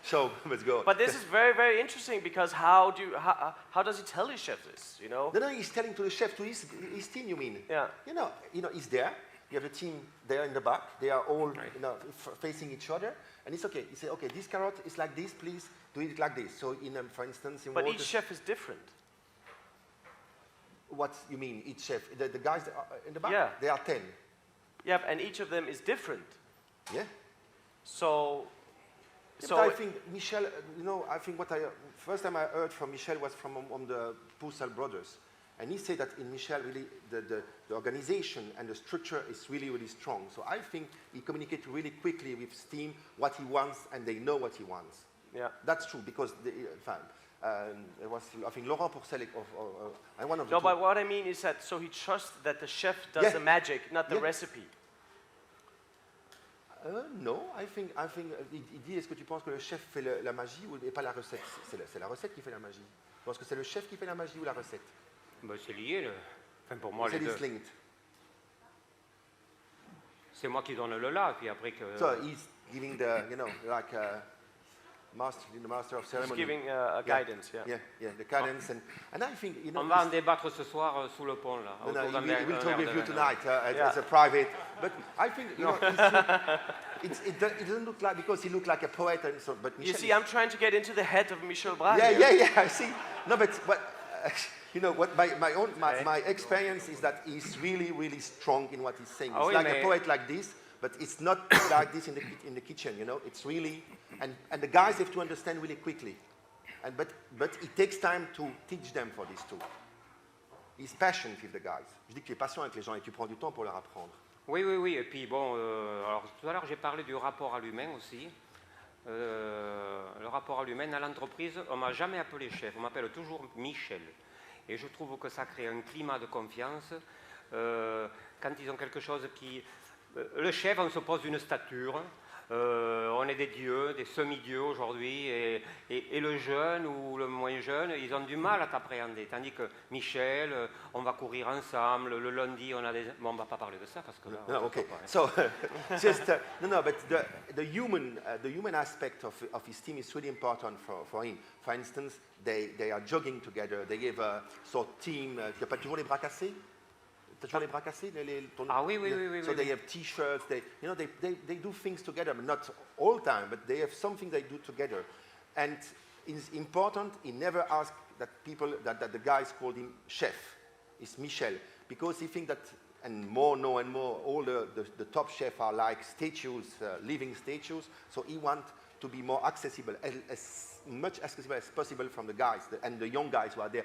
So let's go. But this is very, very interesting because how does he tell his chef this? You know? No, he's telling to the chef, to his team, you mean? Yeah. You know, he's there. You have the team there in the back. They are all Right. facing each other, and it's okay. He say, okay, this carrot is like this. Please do it like this. So, for instance, in But water, each chef is different. what you mean? Each chef, the guys that are in the back, Yeah. they are 10. Yeah, and each of them is different. Yeah. So. But So I think Michel, I think first time I heard from Michel was from the Poussal brothers. And he said that in Michel, really, the organization and the structure is really, really strong. So I think he communicates really quickly with his team what he wants, and they know what he wants. Yeah. That's true, because it was, I think, Laurent Pourcel, and one of the No, two. but what I mean is that so he trusts that the chef does Yeah. the magic, not the Yeah. recipe. Non, il dit, est-ce que tu penses que le chef fait la magie et pas la recette? C'est la recette qui fait la magie. Tu penses que c'est le chef qui fait la magie ou la recette? Ben, c'est lié. Enfin, pour moi, C'est les deux. linked. C'est moi qui donne le là, puis après que. So he's giving the, like the master of He's ceremony. giving a guidance, yeah. Yeah, the cadence. And I think, On va en débattre ce soir sous le pont, là. No, autour d'un he verre- will un talk verre with de you vin. tonight Yeah. as a private. But I think, it doesn't look like, because he looked like a poet, and so, but You Michel see, is- I'm trying to get into the head of Michel Bras. Yeah, here. I see. No, but what my experience is that he's really, really strong in what he's saying. Ah He's oui, like mais- a poet like this, but it's not like this in the kitchen. It's really, and the guys have to understand really quickly, but it takes time to teach them for this too. He's passionate with the guys. Je dis que tu es patient avec les gens et tu prends du temps pour leur apprendre. Oui. Et puis bon, alors tout à l'heure j'ai parlé du rapport à l'humain aussi. Le rapport à l'humain à l'entreprise, on m'a jamais appelé chef, on m'appelle toujours Michel. Et je trouve que ça crée un climat de confiance. Quand ils ont quelque chose qui... le chef, on se pose une stature. On est des dieux, des semi-dieux aujourd'hui, et le jeune ou le moins jeune, ils ont du mal à t'appréhender. Tandis que Michel, on va courir ensemble, le lundi, on a des... Bon, on ne va pas parler de ça parce que là, on No, se okay. peut pas, hein. So, just but the human aspect of his team is really important for him. For instance, they are jogging together. They have a sort of team. Tu n'as pas toujours les bras cassés? T'as toujours les bras cassés? Ah oui. So they have T-shirts. They do things together, but not all time. But they have something they do together, and it's important. He never asks that the guys called him chef. It's Michel, because he thinks that, and more all the top chefs are like statues, living statues. So he wants to be more accessible, as much accessible as possible from the guys and the young guys who are there.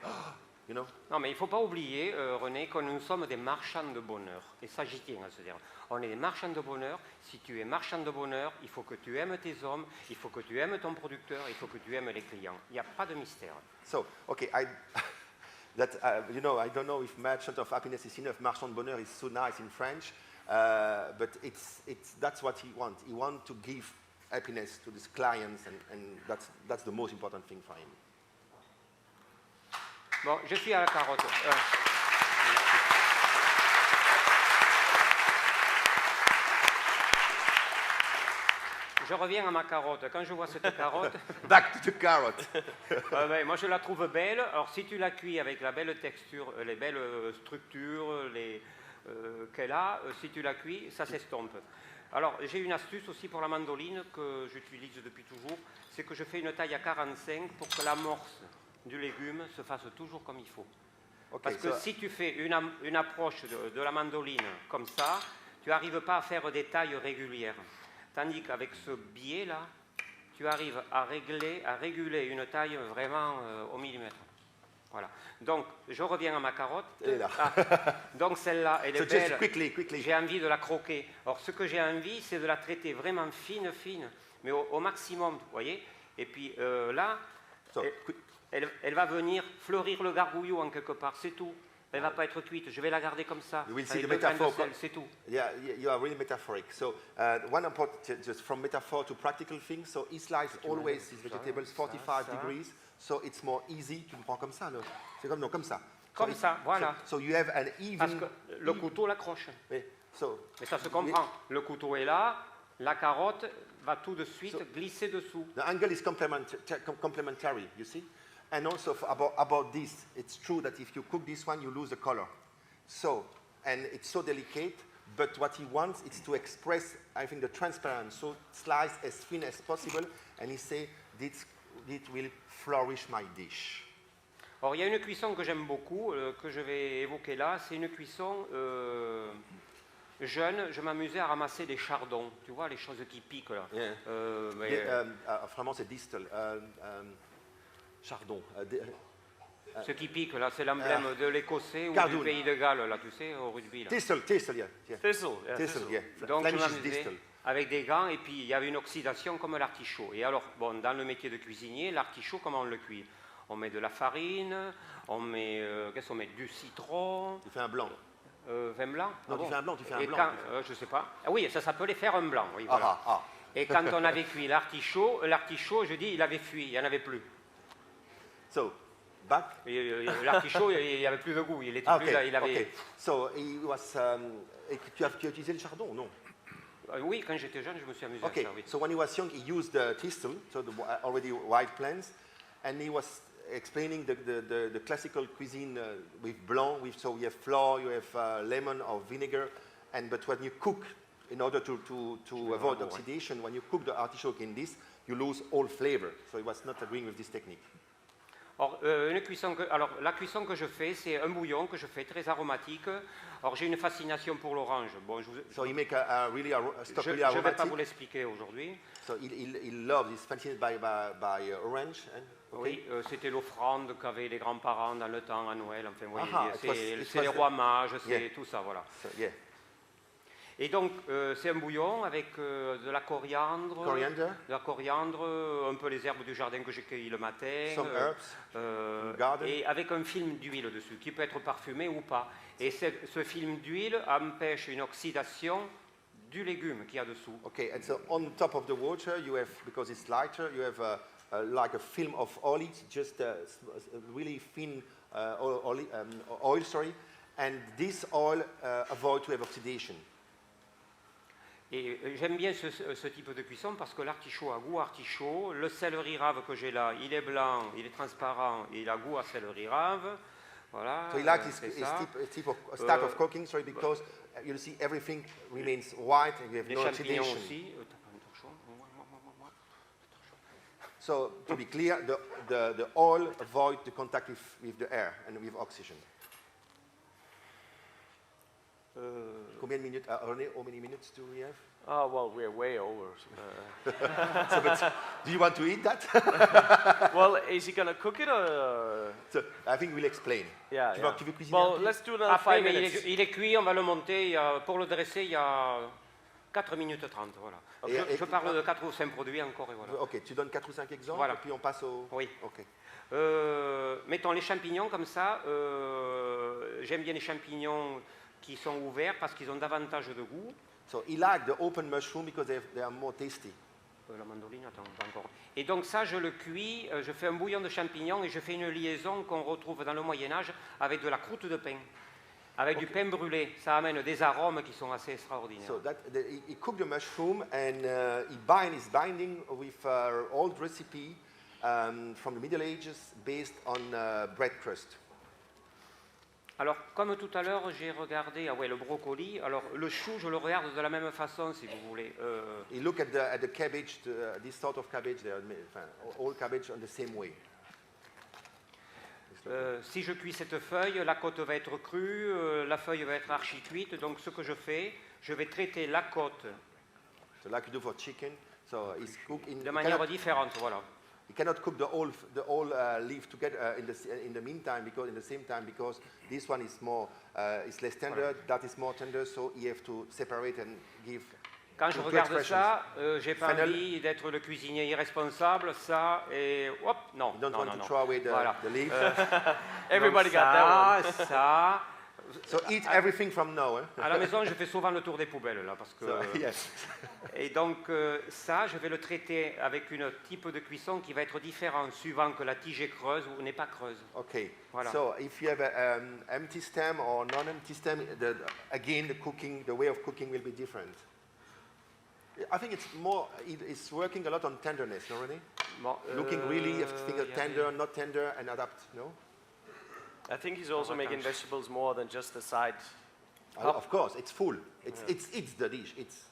Non, mais il ne faut pas oublier, René, que nous sommes des marchands de bonheur. Et ça, j'y tiens à se dire. On est des marchands de bonheur. Si tu es marchand de bonheur, il faut que tu aimes tes hommes, il faut que tu aimes ton producteur, il faut que tu aimes les clients. Il n'y a pas de mystère. So, okay, I don't know if merchant of happiness is enough. Marchand de bonheur is so nice in French, but that's what he wants. He wants to give happiness to his clients, and that's the most important thing for him. Bon, je suis à la carotte. Je reviens à ma carotte. Quand je vois cette carotte, Back to the carrot. moi je la trouve belle. Alors si tu la cuis avec la belle texture, les belles structures qu'elle a, si tu la cuis, ça s'estompe. Alors j'ai une astuce aussi pour la mandoline que j'utilise depuis toujours, c'est que je fais une taille à 45 pour que l'amorce du légume se fasse toujours comme il faut. Okay, Parce que so, si tu fais une approche de la mandoline comme ça, tu n'arrives pas à faire des tailles régulières. Tandis qu'avec ce biais-là, tu arrives à réguler une taille vraiment au millimètre. Voilà. Donc, je reviens à ma carotte. Elle est là. Donc, celle-là, elle so est just belle. quickly. J'ai envie de la croquer. Alors, ce que j'ai envie, c'est de la traiter vraiment fine, mais au maximum, vous voyez. Et puis là, So, elle va venir fleurir le gargouillou en quelque part, c'est tout. Elle ne va pas être cuite, je vais la garder comme ça. You will see avec the le grain de metaphor. sel, c'est tout. Yeah, you are really metaphoric. So, one important, just from metaphor to practical things. So, he slices always his vegetables 45 degrees. So, it's more easy. Tu le prends comme ça, là. C'est comme, non, comme ça. Comme ça, voilà. So you have an even. Parce que le couteau l'accroche. Oui, so, Mais ça se comprend. Le couteau est là, la carotte va tout de suite glisser dessous. the angle is complementary, you see? And also about this, it's true that if you cook this one, you lose the color. So, and it's so delicate, but what he wants is to express, I think, the transparent. So slice as thin as possible, and he say, it will flourish my dish. Alors, il y a une cuisson que j'aime beaucoup, que je vais évoquer là. C'est une cuisson jeune. Je m'amusais à ramasser des chardons. Tu vois, les choses qui piquent là. Yeah. Mais, En flamand, c'est distel. Chardon. Ce qui pique, là, c'est l'emblème de l'Écossais ou Cardoon. du Pays de Galles, là, tu sais, au rugby. Là. Thistle, yeah. Thistle, yeah, Thistle, yeah. Donc, je Flemish is m'amusais distal. avec des gants, et puis il y avait une oxydation comme l'artichaut. Et alors, bon, dans le métier de cuisinier, l'artichaut, comment on le cuit? On met de la farine, on met, qu'est-ce qu'on met? Du citron, Tu fais un blanc. vin blanc. Non, tu fais un blanc, tu fais un Et blanc. quand- je sais pas. Ah oui, ça s'appelait faire un blanc, oui, voilà. Ah. Et quand on avait cuit l'artichaut, je dis, il avait fui, il n'y en avait plus. So, back. L'artichaut, il n'y avait plus de goût, il était Ah, plus okay. là, il avait... Okay. So, he was, et tu as utilisé le chardon, non? Oui, quand j'étais jeune, je me suis amusé Okay, à ça, oui. so when he was young, he used the thistle, so the already white plants, and he was explaining the classical cuisine with blanc, so you have flour, you have lemon or vinegar, but when you cook, in order to avoid bravo, oxidation, when you cook the artichoke in this, you lose all flavor. So he was not agreeing with this technique. Alors, la cuisson que je fais, c'est un bouillon que je fais très aromatique. Alors, j'ai une fascination pour l'orange. Bon, So he make a really stock je really ne vais pas aromatic. vous l'expliquer aujourd'hui. So he loves, he's fascinated by orange. Oui, c'était l'offrande qu'avaient les grands-parents dans le temps à Noël. Enfin, vous voyez, Aha, c'est les rois mages, c'est Yeah. tout ça, voilà. So, yeah. Et donc, c'est un bouillon avec de la coriandre, un peu les herbes du jardin que j'ai cueillies le matin, Some herbs, garden. et avec un film d'huile dessus, qui peut être parfumé ou pas. Et ce film d'huile empêche une oxydation du légume qu'il y a dessous. Okay, and so on top of the water, you have, because it's lighter, you have like a film of oil, just a really thin oil, and this oil avoid to have oxidation. Et j'aime bien ce type de cuisson parce que l'artichaut a goût artichaut. Le céleri rave que j'ai là, il est blanc, il est transparent et il a goût à céleri rave. Voilà. So he likes c'est his ça. type of style of cooking, because you see everything remains white and you have Les no champignons oxidation. aussi. T'as pas un torchon? So to be clear, the oil avoid the contact with the air and with oxygen. Combien de minutes, René, how many minutes do we have? Oh, well, we're way over. So, but do you want to eat that? Well, is he gonna cook it or? So, I think we'll explain. Yeah, Tu veux cuisiner Well, un peu? let's do another Après, 5 mais minutes. il est cuit, on va le monter. Pour le dresser, il y a 4 minutes 30. Voilà. Je parle de 4 ou 5 produits encore. Et voilà. Ok, tu donnes 4 ou 5 exemples Voilà. et puis on passe au... Oui. Ok. Mettons les champignons comme ça. J'aime bien les champignons qui sont ouverts parce qu'ils ont davantage de goût. So he liked the open mushroom because they are more tasty. La mandoline, attends, pas encore. Et donc ça, je le cuis, je fais un bouillon de champignons et je fais une liaison qu'on retrouve dans le Moyen-Âge avec de la croûte de pain, avec du pain brûlé. Ça amène des arômes qui sont assez extraordinaires. So he cooked the mushroom and is binding with old recipe from the Middle Ages based on bread crust. Alors, comme tout à l'heure, j'ai regardé le brocoli. Alors, le chou, je le regarde de la même façon, si vous voulez. You look at the cabbage, this sort of cabbage, they are all cabbage on the same way. Si je cuis cette feuille, la côte va être crue, la feuille va être archi-cuite. Donc, ce que je fais, je vais traiter la côte So like you do for chicken, so it's cooked in... de manière différente, voilà. You cannot cook the whole leaf together in the meantime, because in the same time, because this one is more is less tender, that is more tender, so you have to separate and give. Quand je two regarde expressions. ça, j'ai pas Fennel. envie d'être le cuisinier irresponsable, ça, et hop, non, You don't non, want non, to non. throw away Voilà. the leaf. Everybody Donc got that one. ça. So eat everything from now. À la maison, je fais souvent le tour des poubelles, là, parce que... So, yes. Et donc, ça, je vais le traiter avec un type de cuisson qui va être différent, suivant que la tige est creuse ou n'est pas creuse. Okay. Voilà. So if you have an empty stem or non-empty stem, again the way of cooking will be different. I think it's working a lot on tenderness, no, René? Bon, Looking really, you have to think of il y tender, avait- not tender, and adapt, no? I think he's also making vegetables more than just the side. Of course, it's full. It's the dish. It's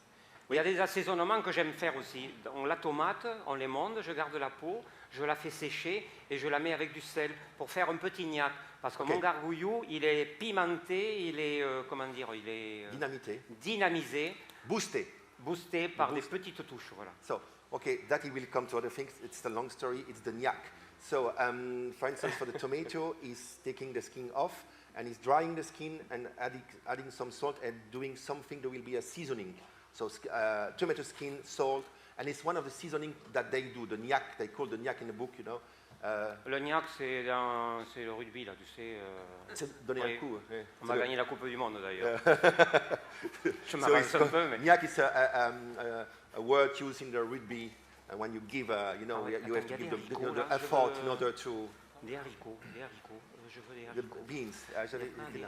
Il y a des assaisonnements que j'aime faire aussi. La tomate, on l'émonde, je garde la peau, je la fais sécher et je la mets avec du sel pour faire un petit gnac. Parce que Ok. mon gargouillou, il est pimenté, il est, il est dynamité, dynamisé, boosté. boosté par des petites touches. Voilà. So, okay, that he will come to other things. It's the long story. It's the gnac. So, for instance, for the tomato, he's taking the skin off and he's drying the skin and adding some salt and doing something that will be a seasoning. So, tomato skin, salt, and it's one of the seasoning that they do. The gnac, they call the gnac in the book, you know. Le gnac, c'est le rugby, là, tu sais. C'est donner oui. un coup. Ouais. On va gagner la Coupe du Monde, d'ailleurs. Je So m'avance un peu, mais... gnac is a word used in the rugby when you give, you know, Ah ouais, you have attends, to il y a give des the haricots, là, je effort veux- in order to... Des haricots. Je veux des The haricots. beans. J'avais Ah, été là.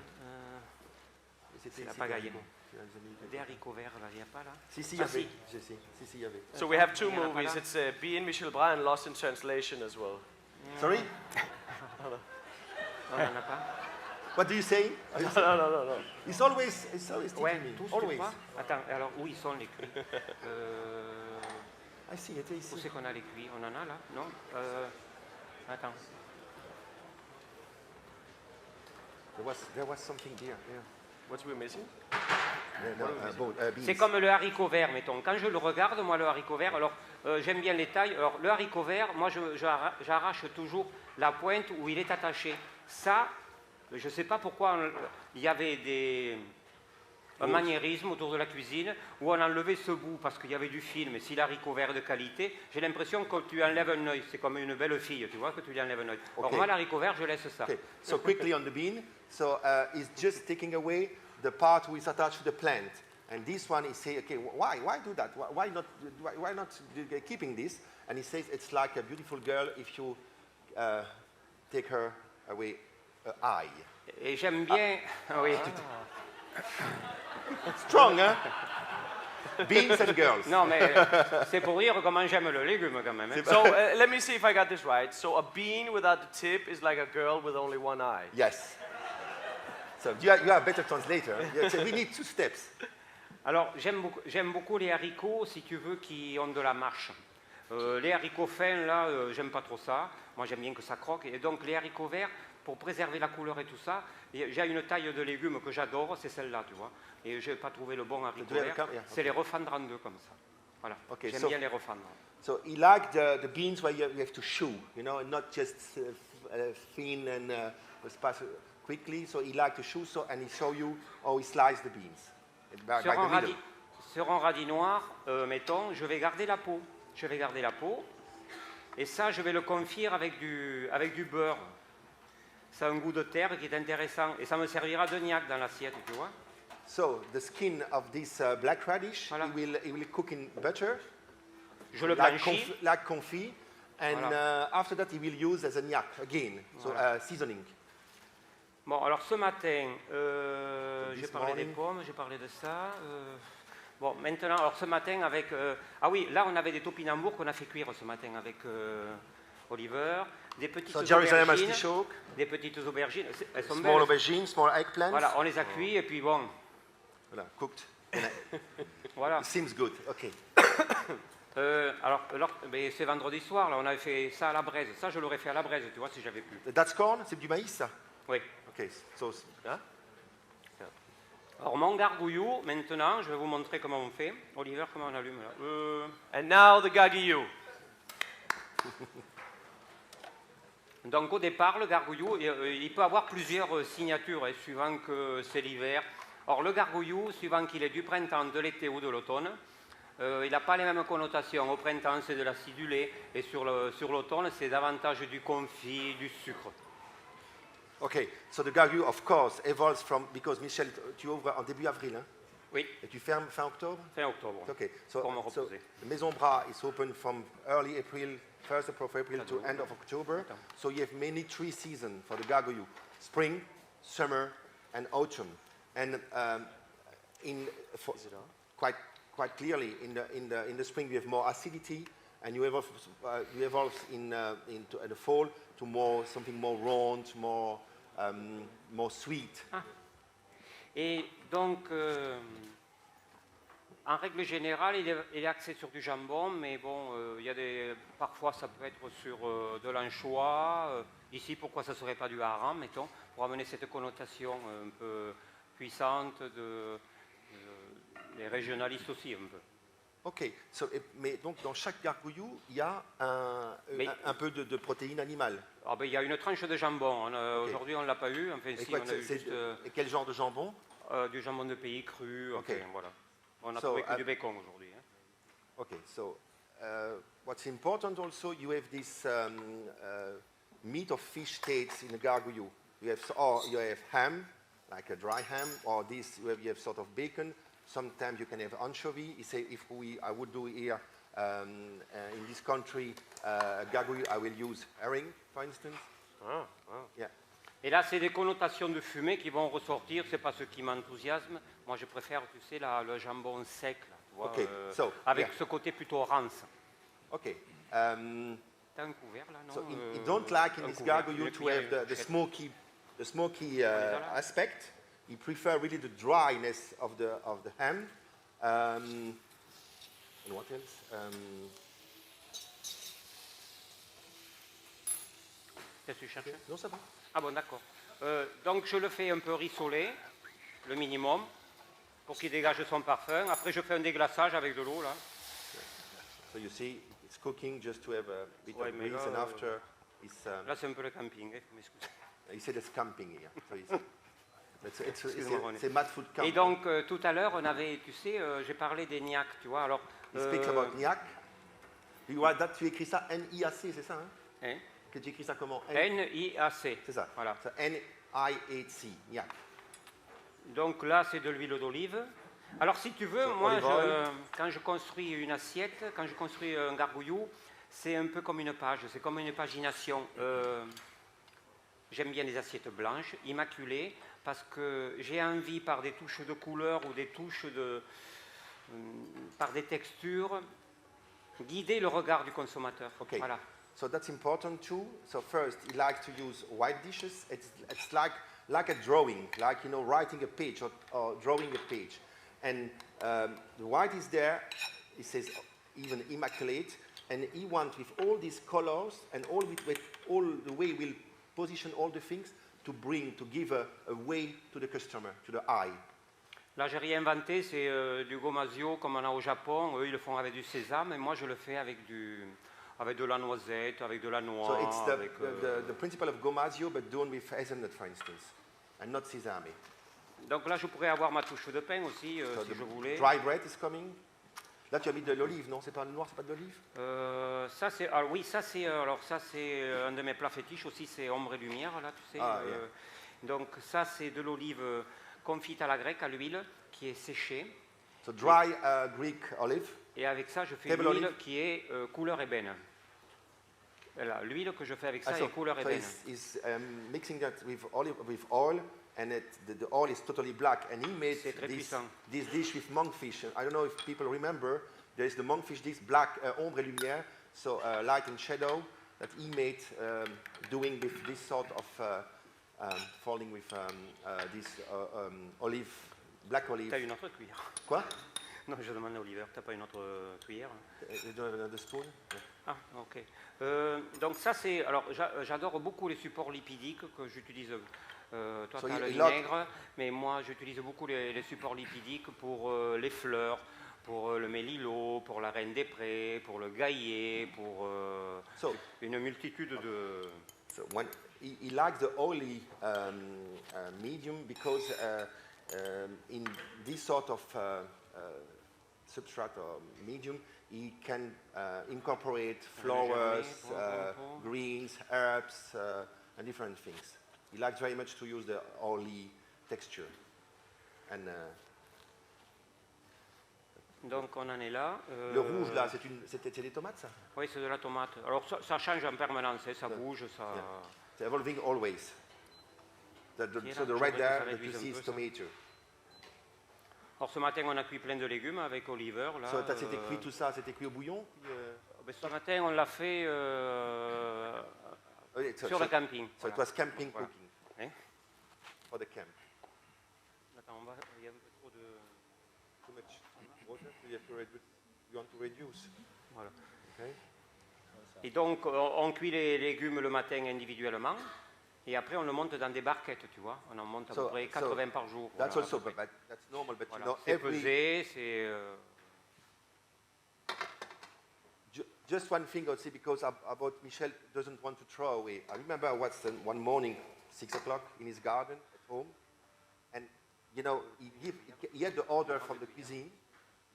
c'est C'était la ici, pagaille. carrément. Des haricots verts, là, il n'y a pas, là? Si, il y Ah, avait. si. Si, il y avait. So we have two Yeah, movies. voilà. It's Be in Michel Bras and Lost in Translation as well. Sorry? Non, on n'en a pas. What do you say? No. It's always Ouais, teaching me. tous, tu Always. crois? Attends, alors, où ils sont les cuits Ah si, il était Où ici. c'est qu'on a les cuits? On en a, là? Non Attends. There was something there. Yeah. What we're missing? Beans. C'est comme le haricot vert, mettons. Quand je le regarde, moi, le haricot vert, alors j'aime bien les tailles. Alors, le haricot vert, moi, j'arrache toujours la pointe où il est attaché. Ça, je ne sais pas pourquoi il y avait un maniérisme autour de la cuisine où on enlevait ce bout parce qu'il y avait du film. Et si l'haricot vert de qualité, j'ai l'impression que tu enlèves un œil. C'est comme une belle fille, tu vois, que tu lui enlèves un œil. Okay. Alors moi, l'haricot vert, je laisse ça. Okay, so quickly on the bean. So it's just taking away the part which is attached to the plant. And this one is saying, okay, why do that? Why not keeping this? And he says it's like a beautiful girl if you take her away eye. Et j'aime bien... Oui. Strong, hein? Beans and girls. Non, mais c'est pour dire comment j'aime le légume quand même. Hein. So let me see if I got this right. So a bean without the tip is like a girl with only one eye. Yes. So you are a better translator. Yeah, so we need 2 steps. Alors, j'aime beaucoup les haricots, si tu veux, qui ont de la mâche. Les haricots fins, là, j'aime pas trop ça. Moi, j'aime bien que ça croque. Et donc, les haricots verts, pour préserver la couleur et tout ça, j'ai une taille de légumes que j'adore, c'est celle-là, tu vois. Et je n'ai pas trouvé le bon haricot vert. Yeah, C'est les refendre en deux, comme ça. Voilà, Okay, j'aime so- bien les refendre. So he liked the beans where you have to chew, you know, and not just thin and pass quickly. So he liked to chew, and he show you how he sliced the beans. By Sur the un, middle. sur un radis noir, mettons, je vais garder la peau. Je vais garder la peau. Et ça, je vais le confire avec du beurre. Ça a un goût de terre qui est intéressant. Et ça me servira de gnac dans l'assiette, tu vois. So the skin of this black radish, Voilà. he will cook in butter, Je le like, blanchis. like confit, and Voilà. after that he will use as a gnac again, so Voilà. seasoning. Bon, alors ce matin, j'ai This parlé des morning. pommes, j'ai parlé de ça. Bon, maintenant, alors ce matin avec... ah oui, là on avait des topinambours qu'on a fait cuire ce matin avec Oliver. Des petites So Jerusalem aubergines. artichoke, Des petites aubergines. Elles sont small belles. aubergines, small eggplants. Voilà, on les a cuits et puis bon, Voilà, cooked. voilà. It seems good. Okay. Alors, mais c'est vendredi soir, là, on avait fait ça à la braise. Ça, je l'aurais fait à la braise, tu vois, si j'avais pu. That's corn, c'est du maïs, ça? Oui. Okay, so Alors, mon gargouillou, maintenant, je vais vous montrer comment on fait. Oliver, comment on allume là And now the gagiyou. Donc, au départ, le gargouillou, il peut avoir plusieurs signatures, hein, suivant que c'est l'hiver. Or, le gargouillou, suivant qu'il est du printemps, de l'été ou de l'automne, il n'a pas les mêmes connotations. Au printemps, c'est de l'acidulé, et sur l'automne, c'est davantage du confit, du sucre. Okay, so the gargouille, of course, evolves from, because Michel, tu ouvres en début avril, hein? Oui, Et tu fermes fin octobre? fin octobre. Okay, so, Pour me so reposer. the Maison Bras is open from early April, 1st of April to end of October. So you have mainly 3 seasons for the gargouille: spring, summer, and autumn. And quite clearly, in the spring you have more acidity, and you evolve into the fall to something more round, more sweet. Et donc, en règle générale, il est axé sur du jambon, mais bon, parfois ça peut être sur de l'anchois. Ici, pourquoi ça ne serait pas du hareng, mettons, pour amener cette connotation un peu puissante des régionalistes aussi, un peu. Ok, mais donc dans chaque gargouillou, il y a Mais- un peu de protéines animales. Ah ben, il y a une tranche de jambon. Ok. Aujourd'hui, on ne l'a pas eu. Enfin, Et si, quoi, on a eu juste et quel genre de jambon? du jambon de pays cru. Ok. Enfin, voilà. On n'a So, trouvé que du bacon aujourd'hui. Hein. Okay, so what's important also, you have this meat of fish steaks in the gargouillou. You have, or you have ham, like a dry ham, or this you have sort of bacon. Sometimes you can have anchovy. You say if I would do here in this country gargouillou, I will use herring, for instance. Ah, wow. Yeah. Et là, c'est des connotations de fumée qui vont ressortir. C'est pas ce qui m'enthousiasme. Moi, je préfère, tu sais, le jambon sec, là, tu vois, Ok, so, avec yeah. ce côté plutôt rance. Okay. T'as un couvert là, non So you don't like in un this couvert, gargouillou une to have cuillère, the fourchette. smoky là. aspect. You prefer really the dryness of the ham. And what else? Qu'est-ce que tu cherchais? Non, ça va. Ah bon, d'accord. Donc je le fais un peu rissoler, le minimum, pour qu'il dégage son parfum. Après, je fais un déglaçage avec de l'eau là. So you see, it's cooking just to have a bit Ouais, of mais grease, là, and after it's Là, c'est un peu le camping. Hein, m'excuse. he said it's camping here. So Excusez-moi, René. c'est mad food camp. Et donc tout à l'heure, on avait, tu sais, j'ai parlé des niacs, tu vois. Alors, He speaks about niac. Tu écris ça N-I-A-C, c'est ça, hein? hein, Que tu écris ça comment? N-I-A-C. C'est ça. Voilà. So N-I-A-C, niac. Donc là, c'est de l'huile d'olive. Alors, si tu veux, So, moi, olive oil. quand je construis une assiette, quand je construis un gargouillou, c'est un peu comme une page, c'est comme une pagination. J'aime bien les assiettes blanches, immaculées, parce que j'ai envie, par des touches de couleur ou des touches par des textures, guider le regard du consommateur. Okay. Voilà. So that's important too. So first, he likes to use white dishes. It's like a drawing, like writing a page or drawing a page. And the white is there. He says even immaculate, and he wants with all these colors and all with all the way we'll position all the things to give a way to the customer, to the eye. Là, j'ai rien inventé, c'est du gomasio comme on a au Japon. Eux, ils le font avec du sésame, et moi, je le fais avec de la noisette, avec de la noix. So it's avec, the principle of gomasio, but done with hazelnut, for instance, and not sesame. Donc là, je pourrais avoir ma touche de pain aussi, So si the je voulais. dry bread is coming. Là, tu as mis de l'olive, non? C'est pas le noir, c'est pas de l'olive? Ça, c'est, alors oui, ça c'est un de mes plats fétiches aussi, c'est ombre et lumière, là, tu sais. Ah, yeah. Donc ça, c'est de l'olive confite à la grecque, à l'huile, qui est séchée. So dry Greek olive. Et avec ça, je fais Table l'huile olive. qui est couleur ébène. Voilà, l'huile que je fais avec ça So, est couleur so ébène. he's mixing that with oil, and the oil is totally black. And he made C'est très puissant. this dish with monkfish. I don't know if people remember. There is the monkfish dish, black ombre et lumière, so light and shadow, that he made doing with this sort of folding with this olive, black olive. T'as une autre cuillère? Quoi? Non, je demande à Oliver, t'as pas une autre cuillère? You don't have another spoon? Ah, ok. Donc ça, c'est... Alors, j'adore beaucoup les supports lipidiques que j'utilise. Toi, So tu as le you like- vinaigre, mais moi, j'utilise beaucoup les supports lipidiques pour les fleurs, pour le mélilo, pour la reine des prés, pour le gaillet, pour So, une multitude de... So when he likes the oily medium because in this sort of substrate or medium, he can incorporate flowers, greens, herbs, and different things. He likes very much to use the oily texture. And Donc, on en est là. le rouge là, c'est des tomates ça? Oui, c'est de la tomate. Alors, ça change en permanence, hein, ça bouge, ça... Yeah. It's evolving always. Qui est So là, the red j'aimerais que ça there that you réduise un see peu, is ça. tomato. Alors, ce matin, on a cuit plein de légumes avec Oliver. Là, So c'était cuit tout ça, c'était cuit au bouillon? ben, ce matin, on l'a fait sur le camping. So it Voilà. was camping Voilà. cooking Hein? for the camp. Attends, il y a un peu trop de... Too much water, so you have to you want to reduce. Voilà. Okay. Et donc, on cuit les légumes le matin individuellement. Et après, on le monte dans des barquettes, tu vois. On en monte à peu près 80 par jour. That's voilà, also, à peu près. that's normal, but Voilà. you know, C'est pesé, c'est... just one thing also, because about Michel doesn't want to throw away. I remember I was one morning, 6 o'clock, in his garden at home, and you know, he had the order from the cuisine,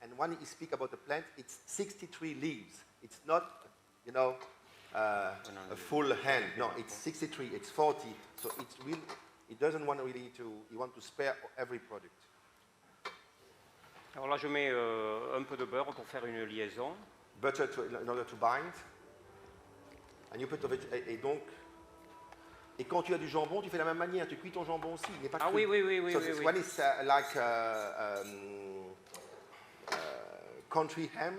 and when he speak about the plant, it's 63 leaves. It's not, you know, a full hand. No, it's 63. It's 40. So it's really, he doesn't want really to. He wants to spare every product. Alors là, je mets un peu de beurre pour faire une liaison. Butter in order to bind. And you put the et donc. Et quand tu as du jambon, tu fais la même manière. Tu cuis ton jambon aussi. Il n'est pas Ah cru. oui. So oui. one is like country ham,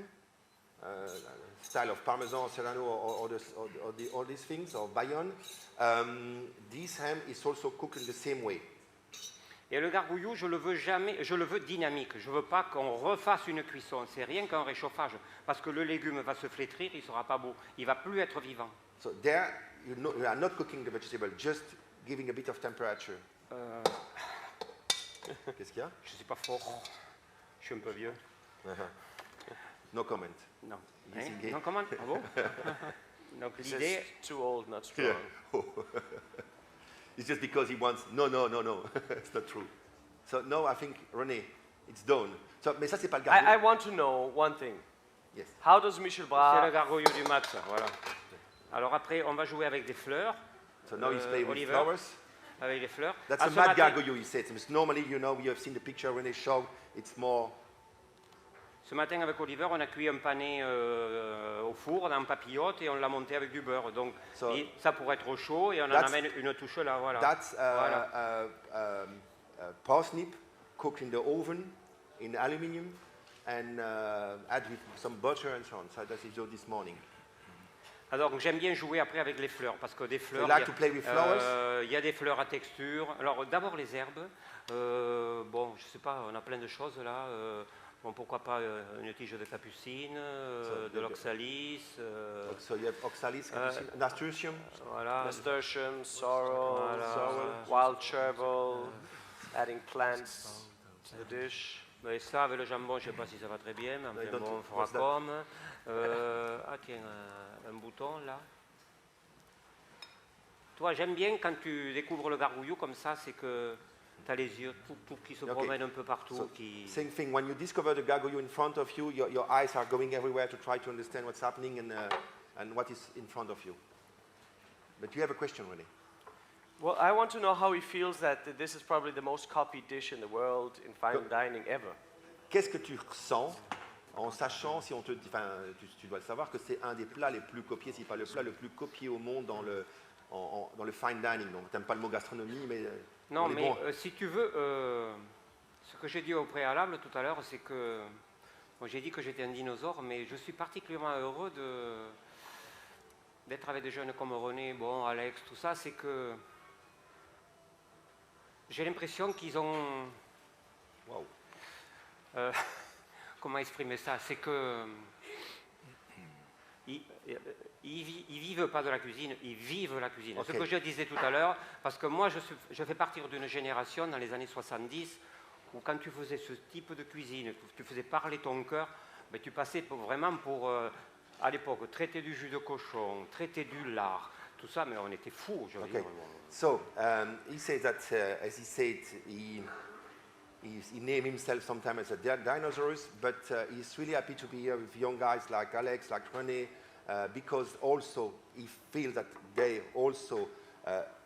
style of Parmesan, Serrano, or all these things, or Bayonne. This ham is also cooked in the same way. Et le gargouillou, je le veux dynamique. Je veux pas qu'on refasse une cuisson. C'est rien qu'un réchauffage, parce que le légume va se flétrir, il sera pas beau, il va plus être vivant. So there, you are not cooking the vegetable, just giving a bit of temperature. Qu'est-ce qu'il y a? Je suis pas fort. Je suis un peu vieux. No comment. Non. Yes, Hein? il est. Non, comment? Ah bon? Donc He l'idée, says too old, not strong. It's just because he wants. No. It's not true. So no, I think René, it's done. So, mais ça c'est pas le I gargouille. want to know one thing. Yes. How does Michel c'est le Bras gargouillou du mat, ça, voilà. Alors après, on va jouer avec des fleurs. So now he's playing with Oliver, flowers. avec les fleurs. That's À a ce mad matin- gargouillou, he said. Because normally, you know, you have seen the picture René showed. It's more. Ce matin, avec Oliver, on a cuit un pané au four, dans papillote, et on l'a monté avec du beurre. Donc, So- ça pourrait être chaud, et on en That's- amène une touche là, voilà. That's Voilà. parsnip cooked in the oven in aluminium and add with some butter and so on. So that's it this morning. Alors, j'aime bien jouer après avec les fleurs, parce que des fleurs, like to play with flowers? il y a des fleurs à texture. Alors, d'abord les herbes. Bon, je sais pas, on a plein de choses là. Bon, pourquoi pas une tige de capucine, de l'oxalis, So you have oxalis, nasturtium. voilà. nasturtium, sorrel, Voilà. wild chervil, adding plants to the dish. Mais ça, avec le jambon, je ne sais pas si ça va très bien, mais enfin, don't- bon, on fera what's that? comme. Ah tiens, un bouton là. Toi, j'aime bien quand tu découvres le gargouillou comme ça, c'est que tu as les yeux tout qui se Ok. promènent un peu partout. So, qui... same thing. When you discover the gargouillou in front of you, your eyes are going everywhere to try to understand what's happening and what is in front of you. But you have a question, René. Well, I want to know how he feels that this is probably the most copied dish in the world in fine dining ever. Qu'est-ce que tu ressens en sachant, si on te dit, enfin, tu dois le savoir, que c'est un des plats les plus copiés, si pas le plat le plus copié au monde dans le fine dining. Donc, tu n'aimes pas le mot gastronomie, mais Non, on est mais bon. si tu veux, ce que j'ai dit au préalable tout à l'heure, c'est que bon, j'ai dit que j'étais un dinosaure, mais je suis particulièrement heureux d'être avec des jeunes comme René, bon, Alex, tout ça, c'est que j'ai l'impression qu'ils ont... Wow. Comment exprimer ça? C'est que ils vivent pas de la cuisine, ils vivent la cuisine. Ok. Ce que je disais tout à l'heure, parce que moi je fais partie d'une génération dans les années 70 où quand tu faisais ce type de cuisine, tu faisais parler ton cœur, ben, tu passais vraiment pour, à l'époque, traiter du jus de cochon, traiter du lard, tout ça, mais on était fous, je veux Okay. dire. So he says that, as he said, he named himself sometimes as a dinosaurs, but he's really happy to be here with young guys like Alex, like René, because also he feels that they also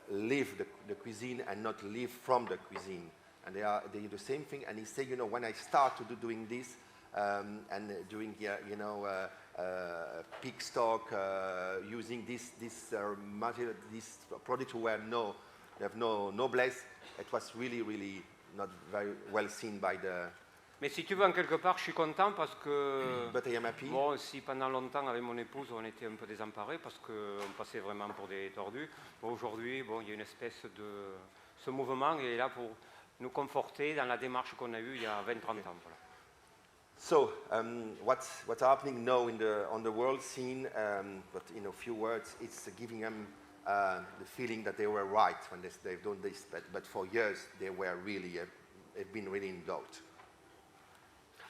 live the cuisine and not live from the cuisine. And they do the same thing. And he said, you know, when I start to doing this and doing, you know, pig stock, using this material, this product where they have no noblesse, it was really not very well seen by the. Mais si tu veux, en quelque part, je suis content parce que... But I am happy. Bon, si pendant longtemps, avec mon épouse, on était un peu désemparés parce qu'on passait vraiment pour des tordus, bon, aujourd'hui, bon, il y a une espèce de... Ce mouvement est là pour nous conforter dans la démarche qu'on a eue il y a 20-30 ans. Voilà. So, what's happening now on the world scene, but in a few words, it's giving them the feeling that they were right when they've done this, but for years they were really, they've been really in doubt.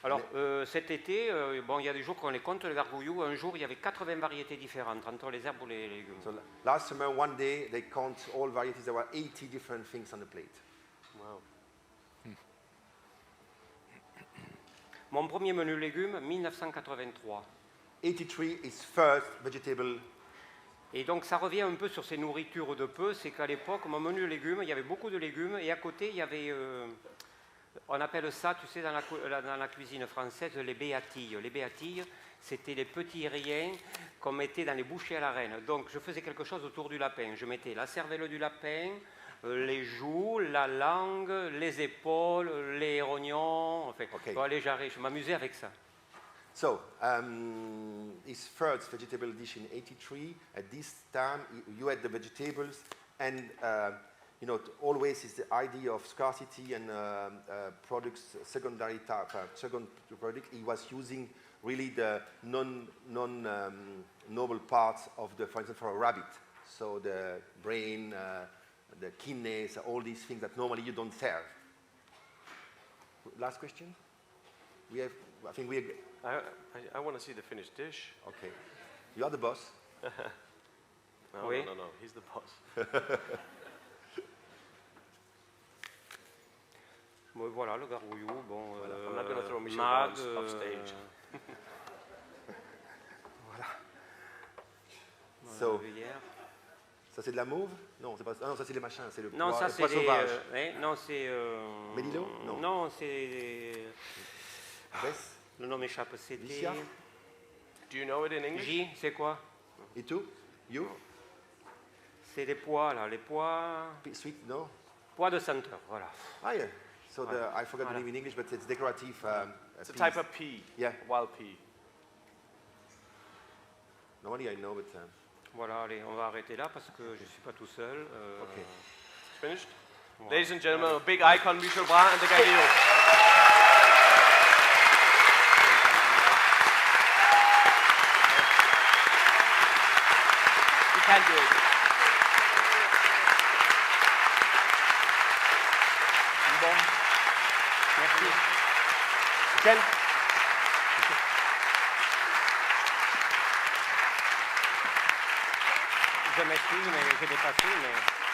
Alors, cet été, bon, il y a des jours qu'on les compte, le gargouillou. Un jour, il y avait 80 variétés différentes entre les herbes ou les légumes. So last summer, one day, they count all varieties. There were 80 different things on the plate. Wow. Mon premier menu légumes, 1983. 83 is first vegetable. Et donc, ça revient un peu sur ces nourritures de peu. C'est qu'à l'époque, mon menu légumes, il y avait beaucoup de légumes. Et à côté, il y avait... on appelle ça, tu sais, dans la cuisine française, les béatilles. Les béatilles, c'était les petits riens qu'on mettait dans les bouchées à la reine. Donc, je faisais quelque chose autour du lapin. Je mettais la cervelle du lapin, les joues, la langue, les épaules, les rognons. Enfin, Ok. bon, allez, j'arrête. Je m'amusais avec ça. So, his first vegetable dish in 83. At this time, you had the vegetables, and you know, always is the idea of scarcity and products, secondary type, second product. He was using really the noble parts of the, for example, for a rabbit. So the brain, the kidneys, all these things that normally you don't serve. Last question. We have, I think we. I want to see the finished dish. Okay. You are the boss. No, Oui. no, he's the boss. Bon, voilà, le gargouillou. Bon, I'm not gonna throw Michel Mad, Barnes off stage. So, hier. ça c'est de la mauve? Non, c'est pas. Ah non, ça c'est les machins, c'est le Non, pois, ça le c'est pois des, sauvage. non, c'est. Mélilo? Non. Non, c'est. Vesse? Le nom m'échappe. C'était. Licia? Do you know it in English? J, c'est quoi? Et tout? You? C'est les pois, là, les pois. Sweet? No? Pois de senteur, voilà. Ah yeah. So the, I forgot the Voilà. name in English, but it's decorative. It's a peas. type of pea. Yeah. Wild pea. Normally I know, but Voilà, allez, on va arrêter là parce que je ne suis pas tout seul. ok. It's finished. Voilà. Ladies and gentlemen, a big icon, Michel Brun and the Galileo. You can do it. Bon. Merci. Ken? Je m'excuse, mais j'ai dépassé, mais.